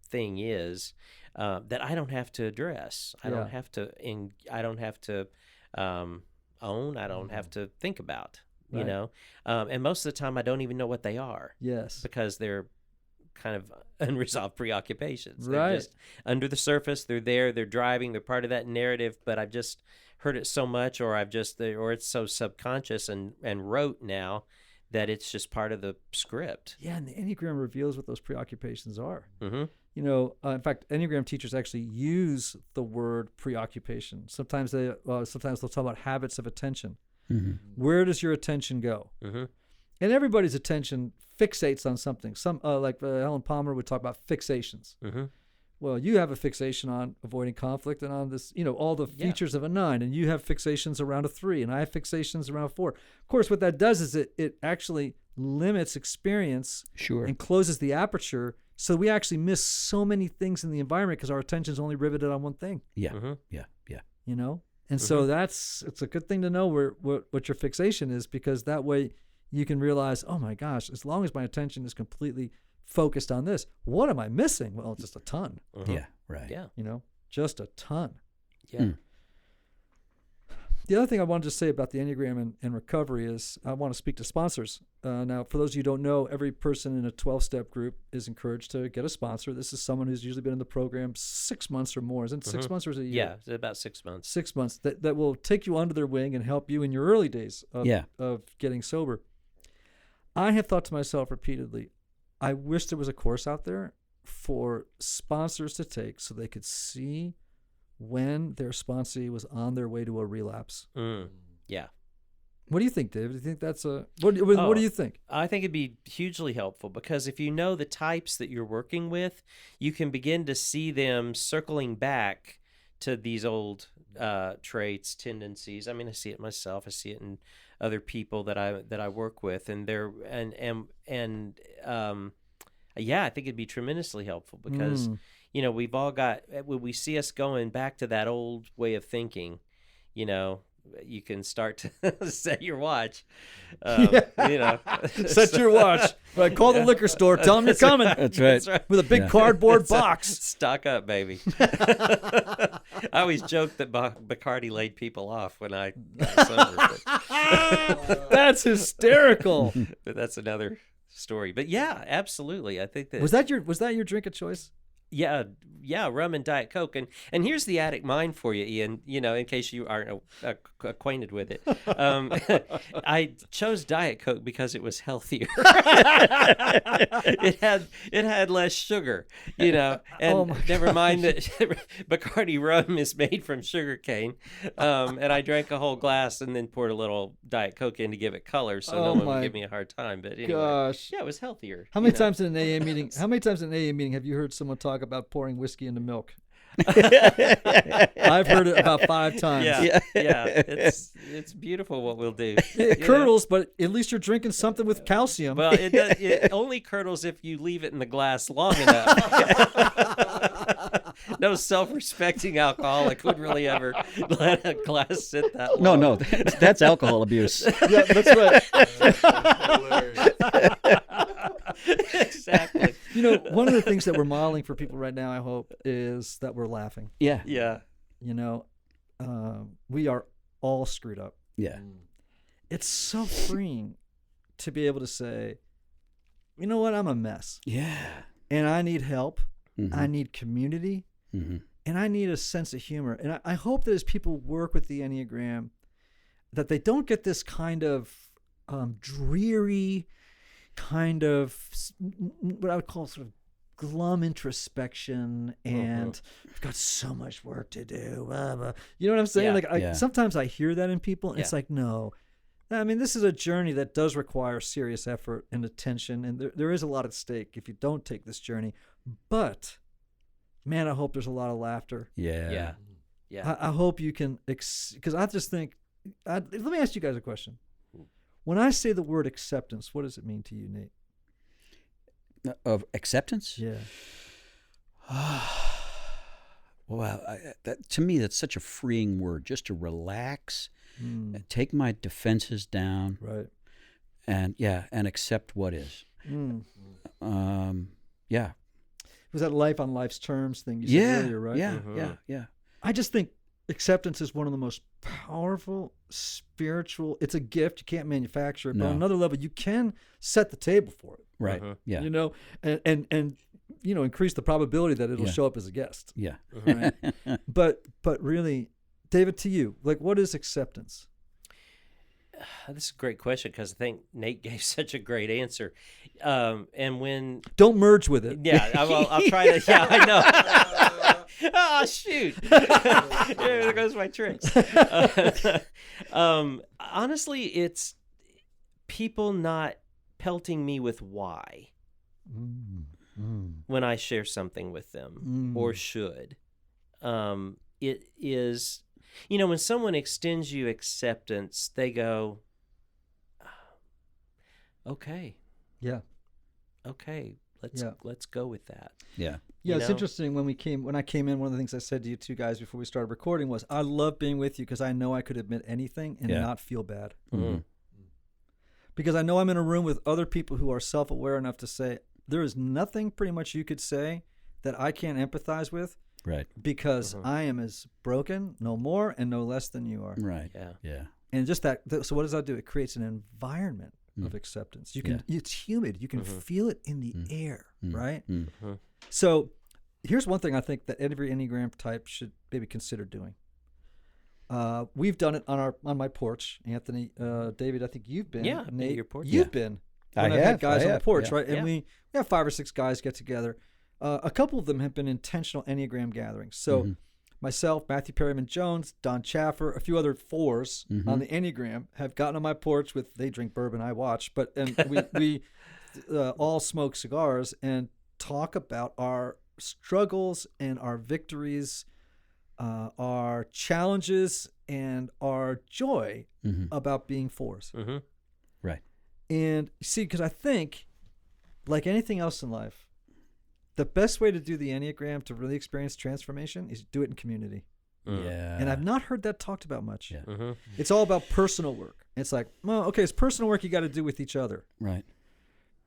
thing is, that I don't have to address. I don't have to own. I don't have to think about. Right. You know, and most of the time I don't even know what they are. Yes. Because they're kind of unresolved preoccupations. Right. They're just under the surface. They're there. They're driving. They're part of that narrative. But I've just heard it so much, or it's so subconscious and rote now that it's just part of the script. Yeah, and the Enneagram reveals what those preoccupations are. Mm-hmm. You know, in fact, Enneagram teachers actually use the word preoccupation. Sometimes they'll talk about habits of attention. Where does your attention go? And everybody's attention fixates on something. Some like Helen Palmer would talk about fixations. Well, you have a fixation on avoiding conflict and on this, all the features of a 9, and you have fixations around a 3, and I have fixations around a 4. Of course, what that does is it actually limits experience and closes the aperture, so we actually miss so many things in the environment because our attention is only riveted on one thing. Yeah. Yeah. You know? And so it's a good thing to know what your fixation is, because that way you can realize, oh my gosh, as long as my attention is completely focused on this, what am I missing? Well, just a ton. Yeah, right. Yeah. Just a ton. Yeah. The other thing I wanted to say about the Enneagram and recovery is I want to speak to sponsors. Now, for those of you who don't know, every person in a 12-step group is encouraged to get a sponsor. This is someone who's usually been in the program 6 months or more. Isn't it 6 months or is it a year? Yeah, it's about 6 months. 6 months that will take you under their wing and help you in your early days of getting sober. I have thought to myself repeatedly, I wish there was a course out there for sponsors to take so they could see when their sponsee was on their way to a relapse. Yeah. What do you think, David? Do you think that's what do you think? I think it'd be hugely helpful, because if you know the types that you're working with, you can begin to see them circling back to these old traits, tendencies. I mean, I see it myself. I see it in other people that I work with, and they're I think it'd be tremendously helpful, because we've all got, when we see us going back to that old way of thinking, you can start to set your watch. Set your watch. Right, call the liquor store. Tell them you're coming. That's right. With a big cardboard box. Stock up, baby. I always joke that Bacardi laid people off when I got sober. That's hysterical. But that's another story. But yeah, absolutely. I think that was that your drink of choice? Yeah, rum and Diet Coke. And here's the addict mind for you, Ian, in case you aren't acquainted with it. I chose Diet Coke because it was healthier. It had less sugar, and never mind that Bacardi rum is made from sugar cane. And I drank a whole glass and then poured a little Diet Coke in to give it color so no one would give me a hard time. But anyway, gosh. Yeah, it was healthier. How many times in an AA meeting? How many times in an AA meeting have you heard someone talk about pouring whiskey into milk? I've heard it about 5 times. Yeah. It's beautiful what we'll do. It curdles, but at least you're drinking something with calcium. Well, it only curdles if you leave it in the glass long enough. No self-respecting alcoholic would really ever let a glass sit that long. No, that's alcohol abuse. Yeah, that's right. Exactly. One of the things that we're modeling for people right now, I hope, is that we're laughing. Yeah. Yeah. We are all screwed up. Yeah. It's so freeing to be able to say, you know what, I'm a mess. Yeah. And I need help. Mm-hmm. I need community. Mm-hmm. And I need a sense of humor. And I hope that as people work with the Enneagram, that they don't get this kind of dreary, kind of what I would call sort of glum introspection and I've got so much work to do. Blah, blah. You know what I'm saying? Yeah. Sometimes I hear that in people and it's like, no. I mean, this is a journey that does require serious effort and attention, and there is a lot at stake if you don't take this journey. But, man, I hope there's a lot of laughter. Yeah. I hope you can, because I just think, let me ask you guys a question. When I say the word acceptance, what does it mean to you, Nate? Of acceptance? Yeah. Wow. To me, that's such a freeing word, just to relax, take my defenses down. Right. And accept what is. Yeah. It was that life on life's terms thing you said earlier, right? Yeah. I just think acceptance is one of the most powerful spiritual. It's a gift. You can't manufacture it. But on another level, you can set the table for it. Right. Yeah. And increase the probability that it'll show up as a guest. Yeah. Right. But really, David, to you, what is acceptance? This is a great question because I think Nate gave such a great answer. And when don't merge with it. Yeah, I'll try to. Yeah, I know. Oh shoot! There goes my tricks. Honestly, it's people not pelting me with why when I share something with them or should. It is, when someone extends you acceptance, they go, okay. Yeah. Okay. Let's go with that. Yeah. Yeah, You it's know? interesting. When I came in, one of the things I said to you two guys before we started recording was, I love being with you because I know I could admit anything and Yeah. not feel bad. Mhm. Because I know I'm in a room with other people who are self-aware enough to say, there is nothing pretty much you could say that I can't empathize with, Right. because I am as broken, no more and no less than you are. Right. Yeah. Yeah. And just that, so what does that do? It creates an environment of acceptance. You can, it's humid. You can feel it in the air, right? So here's one thing I think that every Enneagram type should maybe consider doing. We've done it on my porch, Anthony, David. I think you've been. Yeah, I've been at Nate, your porch. You've Yeah. been. I When I've have, had guys I on the have, porch, yeah. right? And Yeah. we have 5 or 6 guys get together. A couple of them have been intentional Enneagram gatherings. So myself, Matthew Perryman Jones, Don Chaffer, a few other 4s on the Enneagram have gotten on my porch with. They drink bourbon, I watch, and we all smoke cigars and talk about our struggles and our victories, our challenges and our joy about being 4s. Right. And see, because I think, like anything else in life, the best way to do the Enneagram to really experience transformation is do it in community. Yeah. And I've not heard that talked about much. Yeah. It's all about personal work. It's like, well, okay, it's personal work you got to do with each other. Right.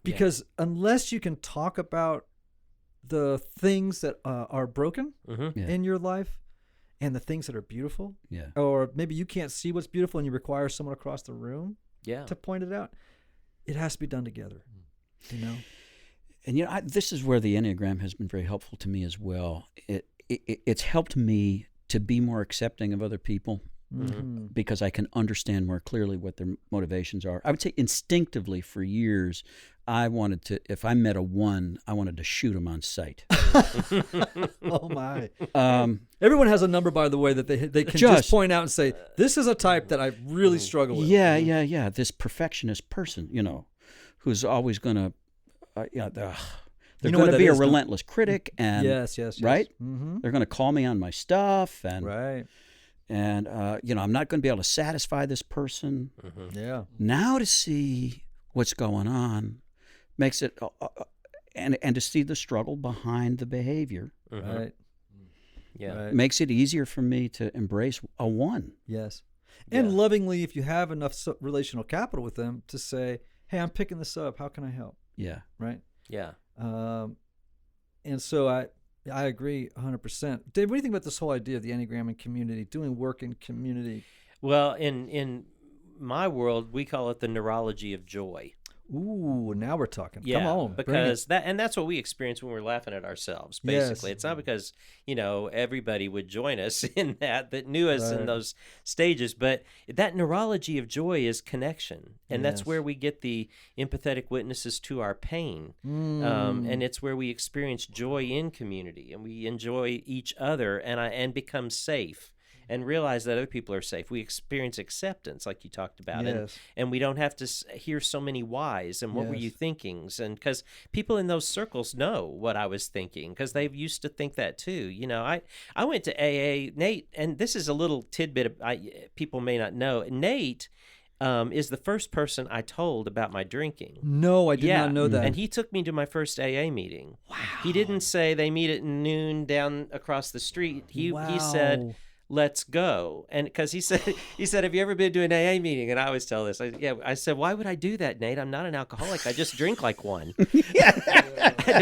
Because unless you can talk about the things that are broken Yeah. in your life and the things that are beautiful, Yeah. or maybe you can't see what's beautiful and you require someone across the room Yeah. to point it out, it has to be done together, you know? And this is where the Enneagram has been very helpful to me as well. It's helped me to be more accepting of other people because I can understand more clearly what their motivations are. I would say instinctively for years, I wanted to, if I met a 1, I wanted to shoot him on sight. Oh my! Everyone has a number, by the way, that they can just point out and say, "This is a type that I really struggle with." Yeah. This perfectionist person, who's always going to, they're You know going what to that be a is, don't- relentless critic, and Yes. right? Mm-hmm. They're going to call me on my stuff, and Right. and I'm not going to be able to satisfy this person. Yeah. Now to see what's going on makes it, and to see the struggle behind the behavior Right. Yeah. Right. makes it easier for me to embrace a 1. Yes. And Yeah. lovingly, if you have enough relational capital with them, to say, "Hey, I'm picking this up. How can I help?" Yeah. Right. Yeah. And so I agree 100%. Dave, what do you think about this whole idea of the Enneagram and community, doing work in community? Well, in my world, we call it the Neurology of Joy. Ooh, now we're talking. Yeah, Come on. bring it. because that's what we experience when we're laughing at ourselves. Basically, Yes. it's not because everybody would join us in that knew us in Right. those stages, but that neurology of joy is connection, and that's Yes. where we get the empathetic witnesses to our pain, Mm. and it's where we experience joy in community, and we enjoy each other, and become safe. And realize that other people are safe. We experience acceptance, like you talked about, Yes. and we don't have to hear so many whys and what were you Yes. thinkings, and because people in those circles know what I was thinking because they used to think that too. I went to AA, Nate, and this is a little tidbit people may not know. Nate is the first person I told about my drinking. No, I did not know that. And he took me to my first AA meeting. Wow. He didn't say they meet at noon down across the street. He said, let's go. And because he said, have you ever been to an AA meeting? And I always tell this. I said, why would I do that, Nate? I'm not an alcoholic. I just drink like one. I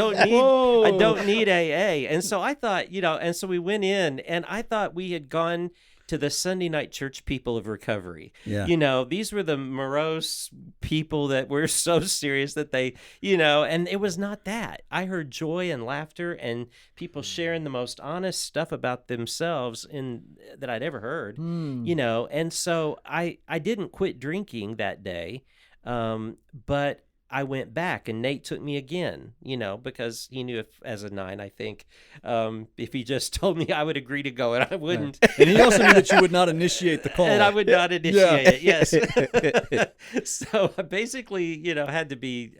don't need AA. And so I thought, and so we went in, and I thought we had gone to the Sunday night church people of recovery. Yeah. These were the morose people that were so serious that they, and it was not that. I heard joy and laughter and people sharing the most honest stuff about themselves that I'd ever heard, and so I didn't quit drinking that day, but I went back, and Nate took me again, because he knew as a 9, I think, if he just told me, I would agree to go, and I wouldn't. Right. And he also knew that you would not initiate the call. And I would not initiate it, yes. So I basically, had to be,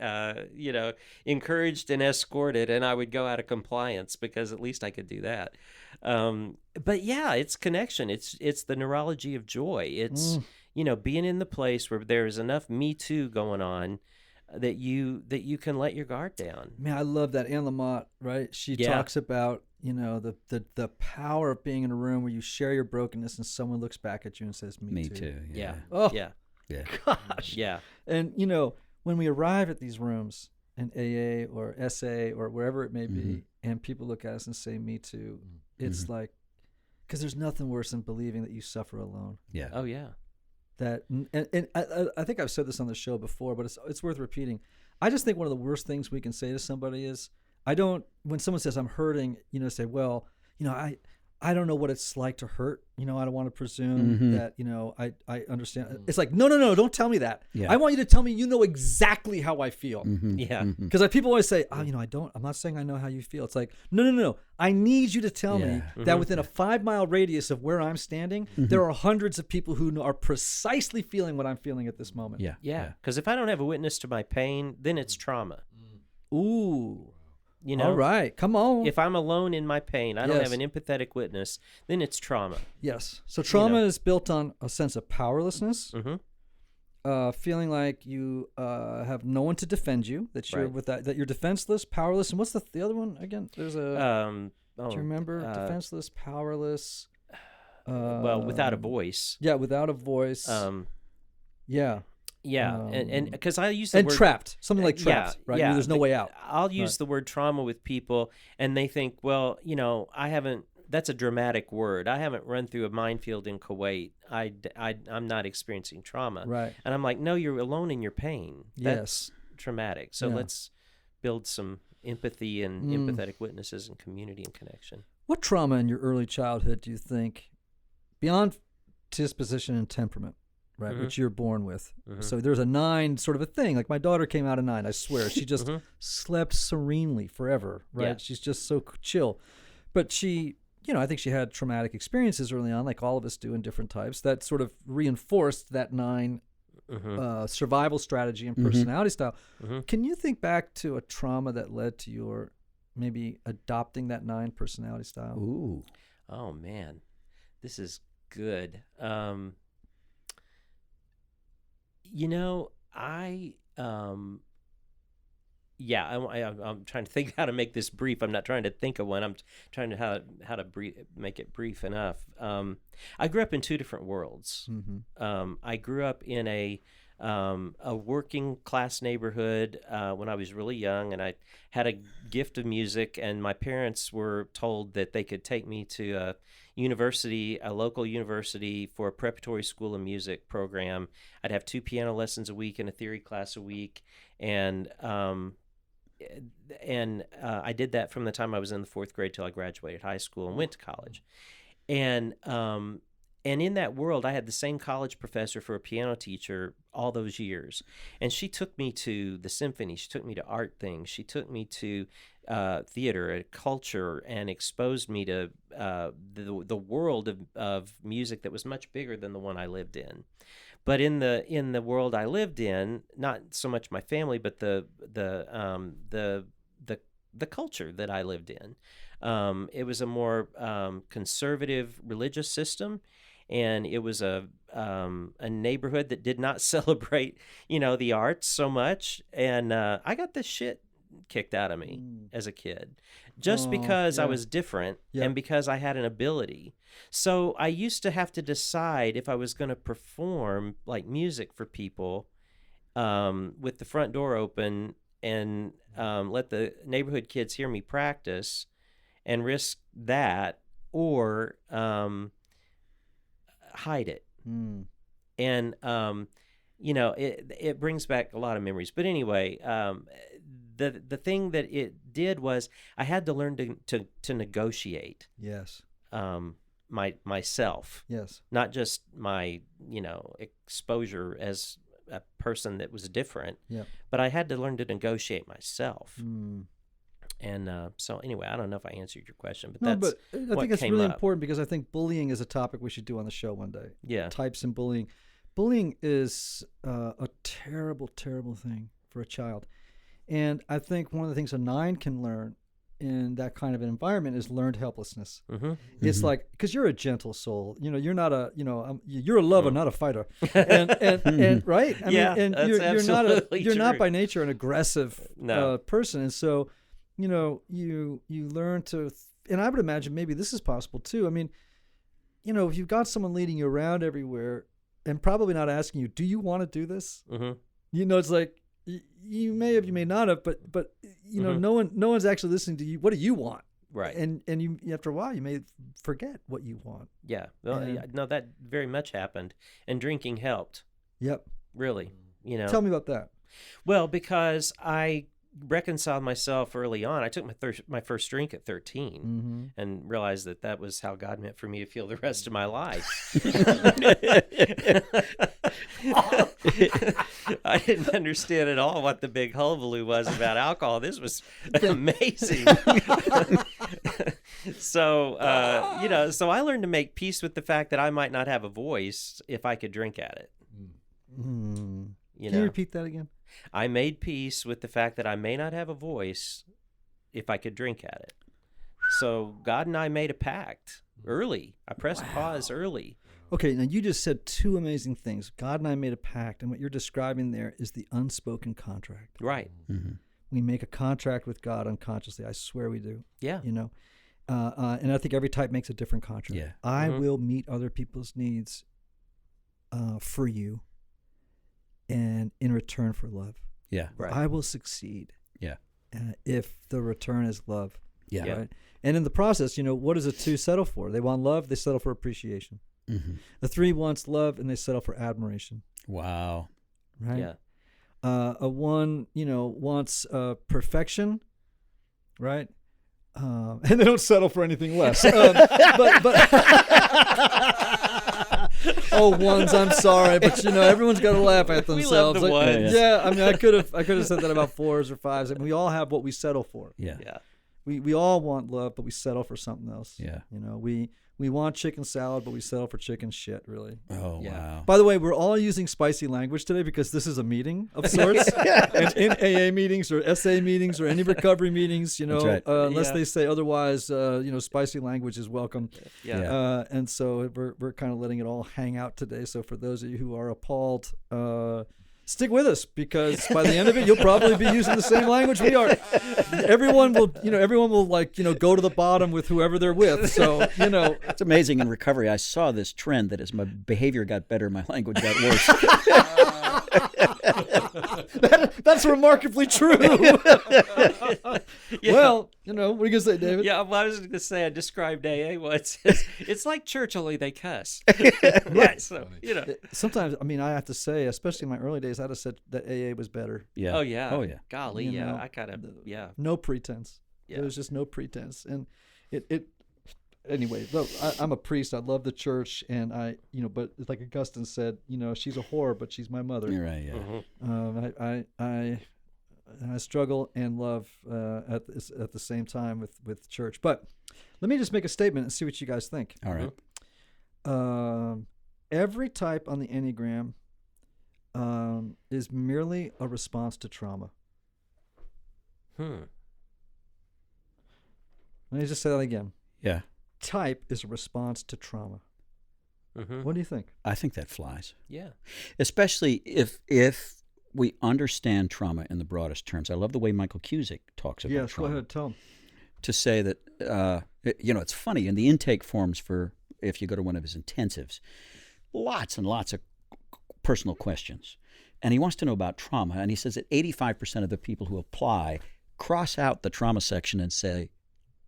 encouraged and escorted, and I would go out of compliance because at least I could do that. But yeah, it's connection. It's the neurology of joy. It's, being in the place where there's enough Me Too going on, that you can let your guard down. Man, I love that. Anne Lamott, right? She talks about, the power of being in a room where you share your brokenness and someone looks back at you and says, me too. Yeah. Oh, Yeah. gosh. Yeah. And, when we arrive at these rooms in AA or SA or wherever it may be, and people look at us and say, me too, it's like, because there's nothing worse than believing that you suffer alone. Yeah. Oh, yeah. That and I think I've said this on the show before, but it's worth repeating. I just think one of the worst things we can say to somebody is, when someone says I'm hurting, say, well, I don't know what it's like to hurt. I don't want to presume that, I understand. It's like, no, don't tell me that. Yeah. I want you to tell me you know exactly how I feel. Yeah. Because people always say, I'm not saying I know how you feel. It's like, no. I need you to tell me that within a 5-mile radius of where I'm standing, there are hundreds of people who are precisely feeling what I'm feeling at this moment. Yeah. Yeah. Because if I don't have a witness to my pain, then it's trauma. Ooh. All right. Come on. If I'm alone in my pain, I don't have an empathetic witness, then it's trauma. Yes. So trauma is built on a sense of powerlessness, feeling like you have no one to defend you, that you're that you're defenseless, powerless, and what's the other one again? There's a do you remember? Defenseless, powerless. Without a voice. Yeah, without a voice. Yeah. Yeah, and because I use the word trapped, something like trapped, right? Yeah, there's no way out. I'll use the word trauma with people, and they think, well, I haven't. That's a dramatic word. I haven't run through a minefield in Kuwait. I'm not experiencing trauma. Right. And I'm like, no, you're alone in your pain. That's yes. traumatic. So let's build some empathy and empathetic witnesses and community and connection. What trauma in your early childhood do you think, beyond disposition and temperament, right, which you're born with? So there's a 9 sort of a thing. Like my daughter came out a 9, I swear. She just slept serenely forever, right? Yeah. She's just so chill. But she, I think she had traumatic experiences early on, like all of us do in different types, that sort of reinforced that 9 survival strategy and personality style. Can you think back to a trauma that led to your maybe adopting that 9 personality style? Ooh. Oh, man. This is good. I'm trying to think how to make this brief. I'm not trying to think of one. I'm trying to how to make it brief enough. I grew up in 2 different worlds. I grew up in a working class neighborhood when I was really young, and I had a gift of music, and my parents were told that they could take me to a local university for a preparatory school of music program. I'd have 2 piano lessons a week and a theory class a week, and I did that from the time I was in the 4th grade till I graduated high school and went to college. And in that world, I had the same college professor for a piano teacher all those years. And she took me to the symphony. She took me to art things. She took me to theater, culture, and exposed me to the world of music that was much bigger than the one I lived in. But in the world I lived in, not so much my family, but the culture that I lived in, it was a more conservative religious system, and it was a neighborhood that did not celebrate the arts so much, and I got this shit kicked out of me as a kid just because I was different and because I had an ability. So I used to have to decide if I was going to perform like music for people with the front door open and let the neighborhood kids hear me practice and risk that, or hide it. And it brings back a lot of memories. But anyway, the thing that it did was I had to learn to negotiate. Yes. Myself. Yes. Not just my exposure as a person that was different. Yeah. But I had to learn to negotiate myself. And so anyway, I don't know if I answered your question, but I think it's really up. important, because I think bullying is a topic we should do on the show one day. Yeah. Types in bullying. Bullying is a terrible, terrible thing for a child. And I think one of the things a 9 can learn in that kind of an environment is learned helplessness. Mm-hmm. It's like, because you're a gentle soul, you're not a, you're a lover, not a fighter, and right? I Yeah, mean, and that's you're not true. by nature an aggressive No. person, and so, you learn to, and I would imagine maybe this is possible too. I mean, if you've got someone leading you around everywhere, and probably not asking you, do you want to do this? Mm-hmm. It's like, you may have, you may not have, but no one's actually listening to you. What do you want? Right. And you, after a while, you may forget what you want. Yeah. Well, no, that very much happened, and drinking helped. Yep. Really. Tell me about that. Well, because I reconciled myself early on. I took my first drink at 13 and realized that was how God meant for me to feel the rest of my life. I didn't understand at all what the big hullabaloo was about alcohol. This was amazing. So I learned to make peace with the fact that I might not have a voice if I could drink at it. Can you repeat that again? I made peace with the fact that I may not have a voice if I could drink at it. So God and I made a pact early. I pressed pause early. Okay, now you just said two amazing things. God and I made a pact, and what you're describing there is the unspoken contract. Right. Mm-hmm. We make a contract with God unconsciously. I swear we do. Yeah. And I think every type makes a different contract. Yeah. I will meet other people's needs for you, and in return for love. Yeah. Right. I will succeed. Yeah. If the return is love. Yeah. Yeah. Right. And in the process, what does a 2 settle for? They want love. They settle for appreciation. Mm-hmm. The 3 wants love, and they settle for admiration. Wow. Right. Yeah. A 1, wants perfection. Right. And they don't settle for anything less. But oh, 1s, I'm sorry, but everyone's got to laugh at We love themselves. the ones. Yeah, I mean, I could have said that about 4s or 5s. I mean, we all have what we settle for. Yeah. Yeah. We all want love, but we settle for something else. Yeah. We want chicken salad, but we settle for chicken shit, really. Oh, Yeah. wow. By the way, we're all using spicy language today because this is a meeting of sorts. And in AA meetings or SA meetings or any recovery meetings, That's right. unless Yeah. they say otherwise, spicy language is welcome. Yeah. Yeah. And so we're kind of letting it all hang out today. So for those of you who are appalled, stick with us, because by the end of it, you'll probably be using the same language we are. Everyone will go to the bottom with whoever they're with. So, It's amazing. In recovery, I saw this trend that as my behavior got better, my language got worse. that's remarkably true. Yeah. Well, what are you going to say, David? Yeah, well, I was going to say, I described AA once. It's like church, only they cuss. Right. So, Sometimes, I mean, I have to say, especially in my early days, I'd have said that AA was better. Yeah. Oh, yeah. Oh, yeah. Golly, You yeah. know, I kind of, yeah. No pretense. Yeah. There was just no pretense. And it anyway, look, I'm a priest. I love the church. And but like Augustine said, she's a whore, but she's my mother. You're right. Yeah. Mm-hmm. I struggle and love at the same time with church. But let me just make a statement and see what you guys think. All right. Every type on the Enneagram is merely a response to trauma. Let me just say that again. Yeah. Type is a response to trauma. Mm-hmm. What do you think? I think that flies. Yeah. Especially if we understand trauma in the broadest terms. I love the way Michael Kuzak talks about Yes, trauma. go ahead, tell him. To say that, it's funny, in the intake forms for, if you go to one of his intensives, lots and lots of personal questions. And he wants to know about trauma. And he says that 85% of the people who apply cross out the trauma section and say,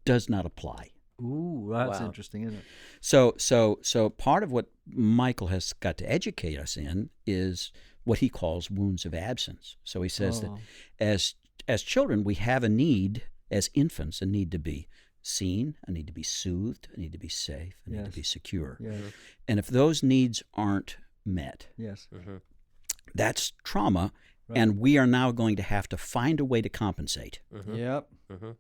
does not apply. Ooh, that's Wow. interesting, isn't it? So part of what Michael has got to educate us in is what he calls wounds of absence. So he says that as children, we have a need, as infants, a need to be seen, a need to be soothed, a need to be safe, a need to be secure. Yes. And if those needs aren't met, Yes. Mm-hmm. that's trauma, Right. and we are now going to have to find a way to compensate. Mm-hmm. Yep. Mm-hmm.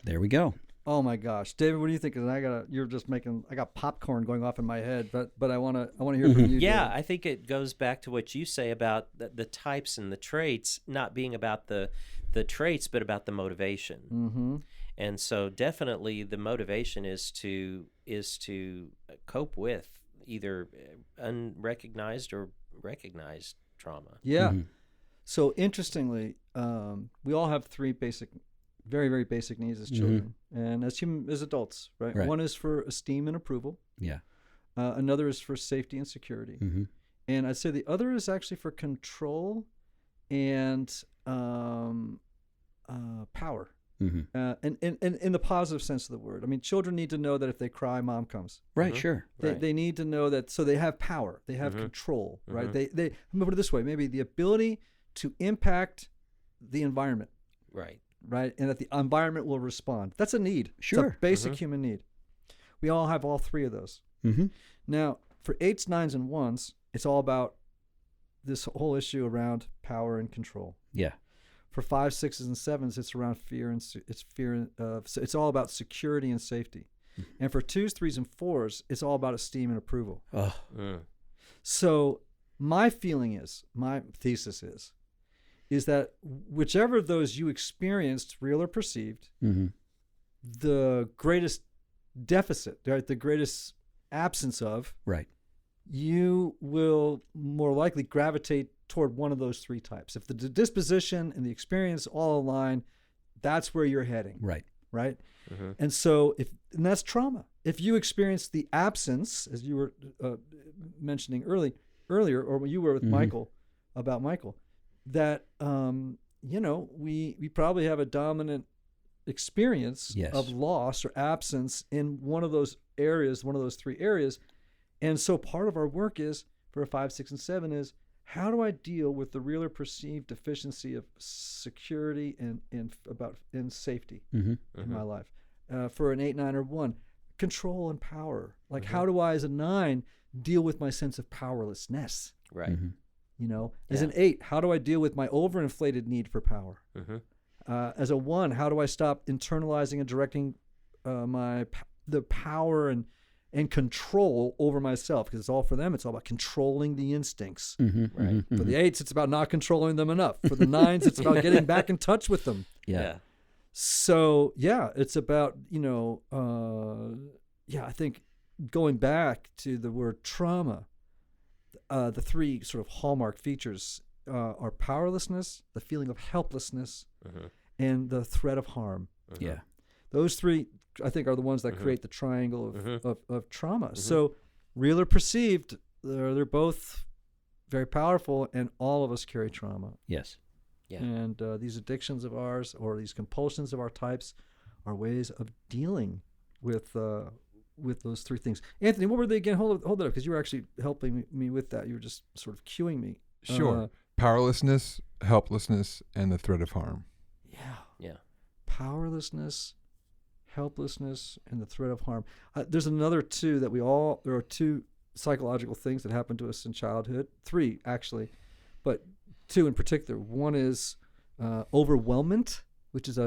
There we go. Oh my gosh, David, what do you think? Because I got popcorn going off in my head, but I want to hear from you. Yeah, David. I think it goes back to what you say about the types and the traits not being about the the traits, but about the motivation. Mm-hmm. And so definitely the motivation is to cope with either unrecognized or recognized trauma. Yeah. Mm-hmm. So interestingly, we all have three basic, very, very basic needs as children and as adults, right? Right. One is for esteem and approval. Yeah. Another is for safety and security. Mm-hmm. And I'd say the other is actually for control and power. Mm-hmm. And in the positive sense of the word. I mean, children need to know that if they cry, mom comes. Right. Sure. They need to know that, so they have power, they have control, right? They let me put it this way, maybe the ability to impact the environment, Right. and that the environment will respond. That's a need. Sure. It's a basic human need. We all have all three of those. Mm-hmm. Now, for 8s, 9s, and 1s, it's all about this whole issue around power and control. Yeah. For 5s, 6s, and 7s, it's around fear and so it's all about security and safety. And for 2s, 3s, and 4s, it's all about esteem and approval. Oh. So my thesis is that whichever of those you experienced, real or perceived, the greatest deficit, right, the greatest absence of, Right. you will more likely gravitate toward one of those three types. If the disposition and the experience all align, that's where you're heading. Right. Right. And so and that's trauma. If you experience the absence, as you were mentioning earlier, or when you were with Michael, that we probably have a dominant experience of loss or absence in one of those areas, one of those three areas. And so part of our work is for a 5, 6, and 7 is, how do I deal with the real or perceived deficiency of security and safety in my life? For an 8, 9, or 1, control and power. Like, how do I, as a 9, deal with my sense of powerlessness? Right. As an 8, how do I deal with my overinflated need for power? As a 1, how do I stop internalizing and directing the power and control over myself? Because it's all for them. It's all about controlling the instincts. Right. For the 8s, it's about not controlling them enough. For the 9s, it's about getting back in touch with them. Yeah. So it's about I think going back to the word trauma, the three sort of hallmark features are powerlessness, the feeling of helplessness, and the threat of harm. Yeah. Those three, I think, are the ones that create the triangle of trauma. So real or perceived, they're both very powerful, and all of us carry trauma. Yes. Yeah. And these addictions of ours, or these compulsions of our types, are ways of dealing with those three things. Anthony, what were they again? Hold that up, because you were actually helping me with that. You were just sort of cueing me. Sure. Powerlessness, helplessness, and the threat of harm. Yeah. Powerlessness, helplessness, and the threat of harm. There's another two that there are two psychological things that happen to us in childhood. 3, actually, but 2 in particular. One is overwhelmment, which is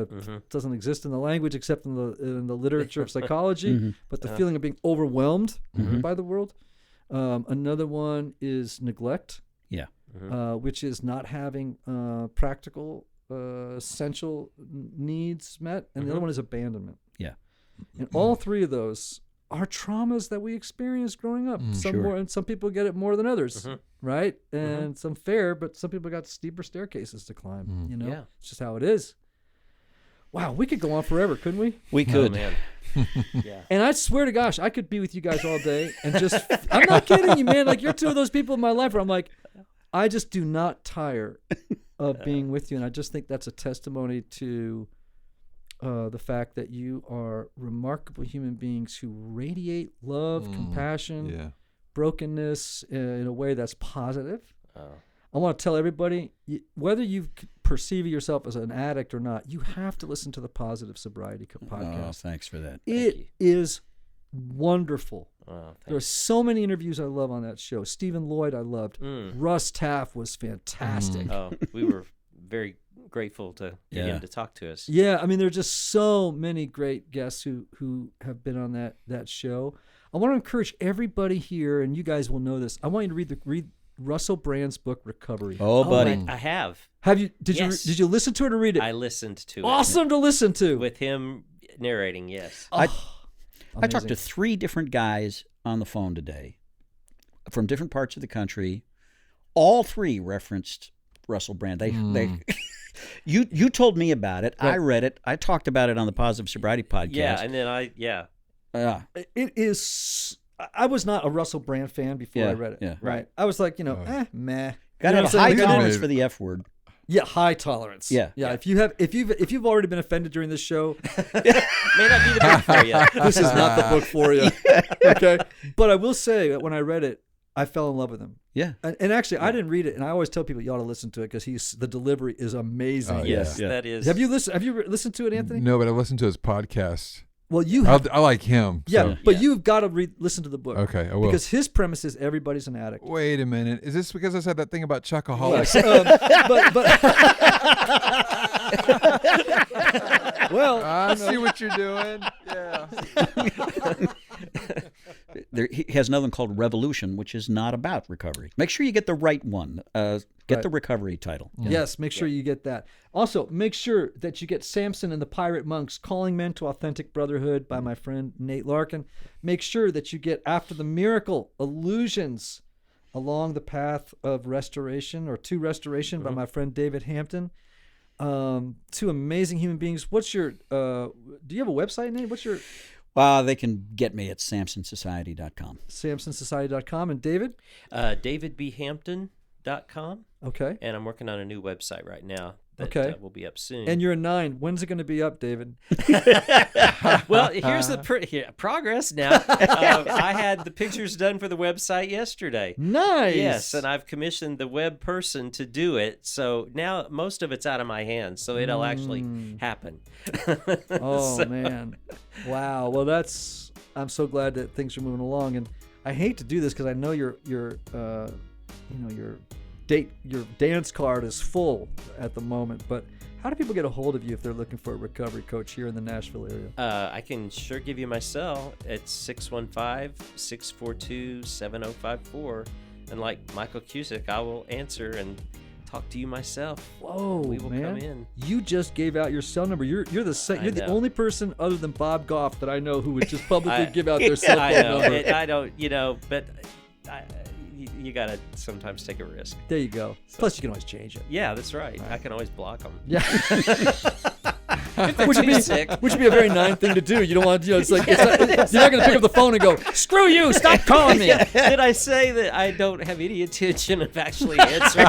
doesn't exist in the language except in the literature of psychology, but the feeling of being overwhelmed by the world. Another one is neglect, which is not having practical essential needs met, and the other one is abandonment. Yeah. And all three of those are traumas that we experience growing up. Some more, and some people get it more than others, right? And some fair, but some people got steeper staircases to climb. It's just how it is. Wow, we could go on forever, couldn't we? We could. Oh, man. Yeah. And I swear to gosh, I could be with you guys all day and just, I'm not kidding you, man. Like, you're two of those people in my life where I'm like, I just do not tire of being with you. And I just think that's a testimony to the fact that you are remarkable human beings who radiate love, compassion, brokenness in a way that's positive. I want to tell everybody, whether you perceive yourself as an addict or not, you have to listen to the Positive Sobriety podcast. Oh, thanks for that. It is wonderful. Oh, there are so many interviews I love on that show. Stephen Lloyd I loved. Russ Taff was fantastic. Oh, we were very grateful to get him to talk to us. Yeah, I mean, there are just so many great guests who have been on that show. I want to encourage everybody here, and you guys will know this. I want you to Russell Brand's book Recovery. Oh, buddy. I have. Have you? Yes. Did you listen to it or read it? I listened to it. Awesome to listen to. With him narrating, yes. I talked Amazing. to 3 different guys on the phone today from different parts of the country. All 3 referenced Russell Brand. You told me about it. Right. I read it. I talked about it on the Positive Sobriety podcast. Yeah, and then It is. I was not a Russell Brand fan before I read it. Yeah. Right. I was like, meh. Got to You know have what a I'm high saying? tolerance for the F word. Yeah, high tolerance. Yeah. Yeah. If you've already been offended during this show, may not be the book for you. this is not the book for you. Okay. But I will say that when I read it, I fell in love with him. Yeah. And actually, I didn't read it, and I always tell people you ought to listen to it because the delivery is amazing. Oh, Yes, Yeah. that is. Have you listened to it, Anthony? No, but I listened to his podcast. Well, you have. I like him. Yeah, So. but you've got to listen to the book. Okay, I will. Because his premise is everybody's an addict. Wait a minute. Is this because I said that thing about Chocoholics? Well, I see what you're doing. Yeah. He has another one called Revolution, which is not about recovery. Make sure you get the right one. Get the recovery title. yes, make sure you get that. Also, make sure that you get Samson and the Pirate Monks, Calling Men to Authentic Brotherhood by my friend Nate Larkin. Make sure that you get After the Miracle, Illusions Along the Path of Restoration or to Restoration by my friend David Hampton. 2 amazing human beings. What's your, do you have a website, Nate? What's your... They can get me at samsonsociety.com. samsonsociety.com. And David? DavidBHampton.com. Okay. And I'm working on a new website right now that will be up soon. And you're a 9. When's it going to be up, David? Well, here's the progress now. I had the pictures done for the website yesterday. Nice. Yes, and I've commissioned the web person to do it. So now most of it's out of my hands, so it'll actually happen. Oh, man. Wow. Well, I'm so glad that things are moving along. And I hate to do this because I know your dance card is full at the moment, but how do people get a hold of you if they're looking for a recovery coach here in the Nashville area? I can sure give you my cell. It's 615-642-7054. And like Michael Kuzak, I will answer and talk to you myself. Whoa, we will man. come in. You just gave out your cell number. You're the know. only person other than Bob Goff that I know who would just publicly give out their cell phone I know. number. I don't, but you got to sometimes take a risk. There you go. Plus, you can always change it. Yeah, that's right. I can always block them. Yeah. which would be a very 9 thing to do. You don't want to, it's like, you're not going to pick up the phone and go, screw you, stop calling me. Did I say that I don't have any intention of actually answering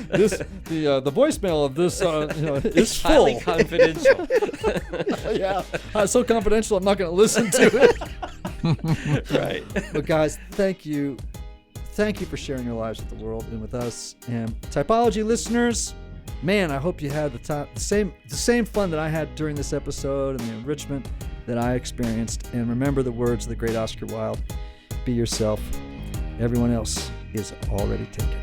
The voicemail of this is full. highly confidential. Yeah, so confidential. I'm not going to listen to it. Right. But guys, thank you for sharing your lives with the world and with us. And Typology listeners, man, I hope you had the same fun that I had during this episode and the enrichment that I experienced. And remember the words of the great Oscar Wilde: "Be yourself. Everyone else is already taken."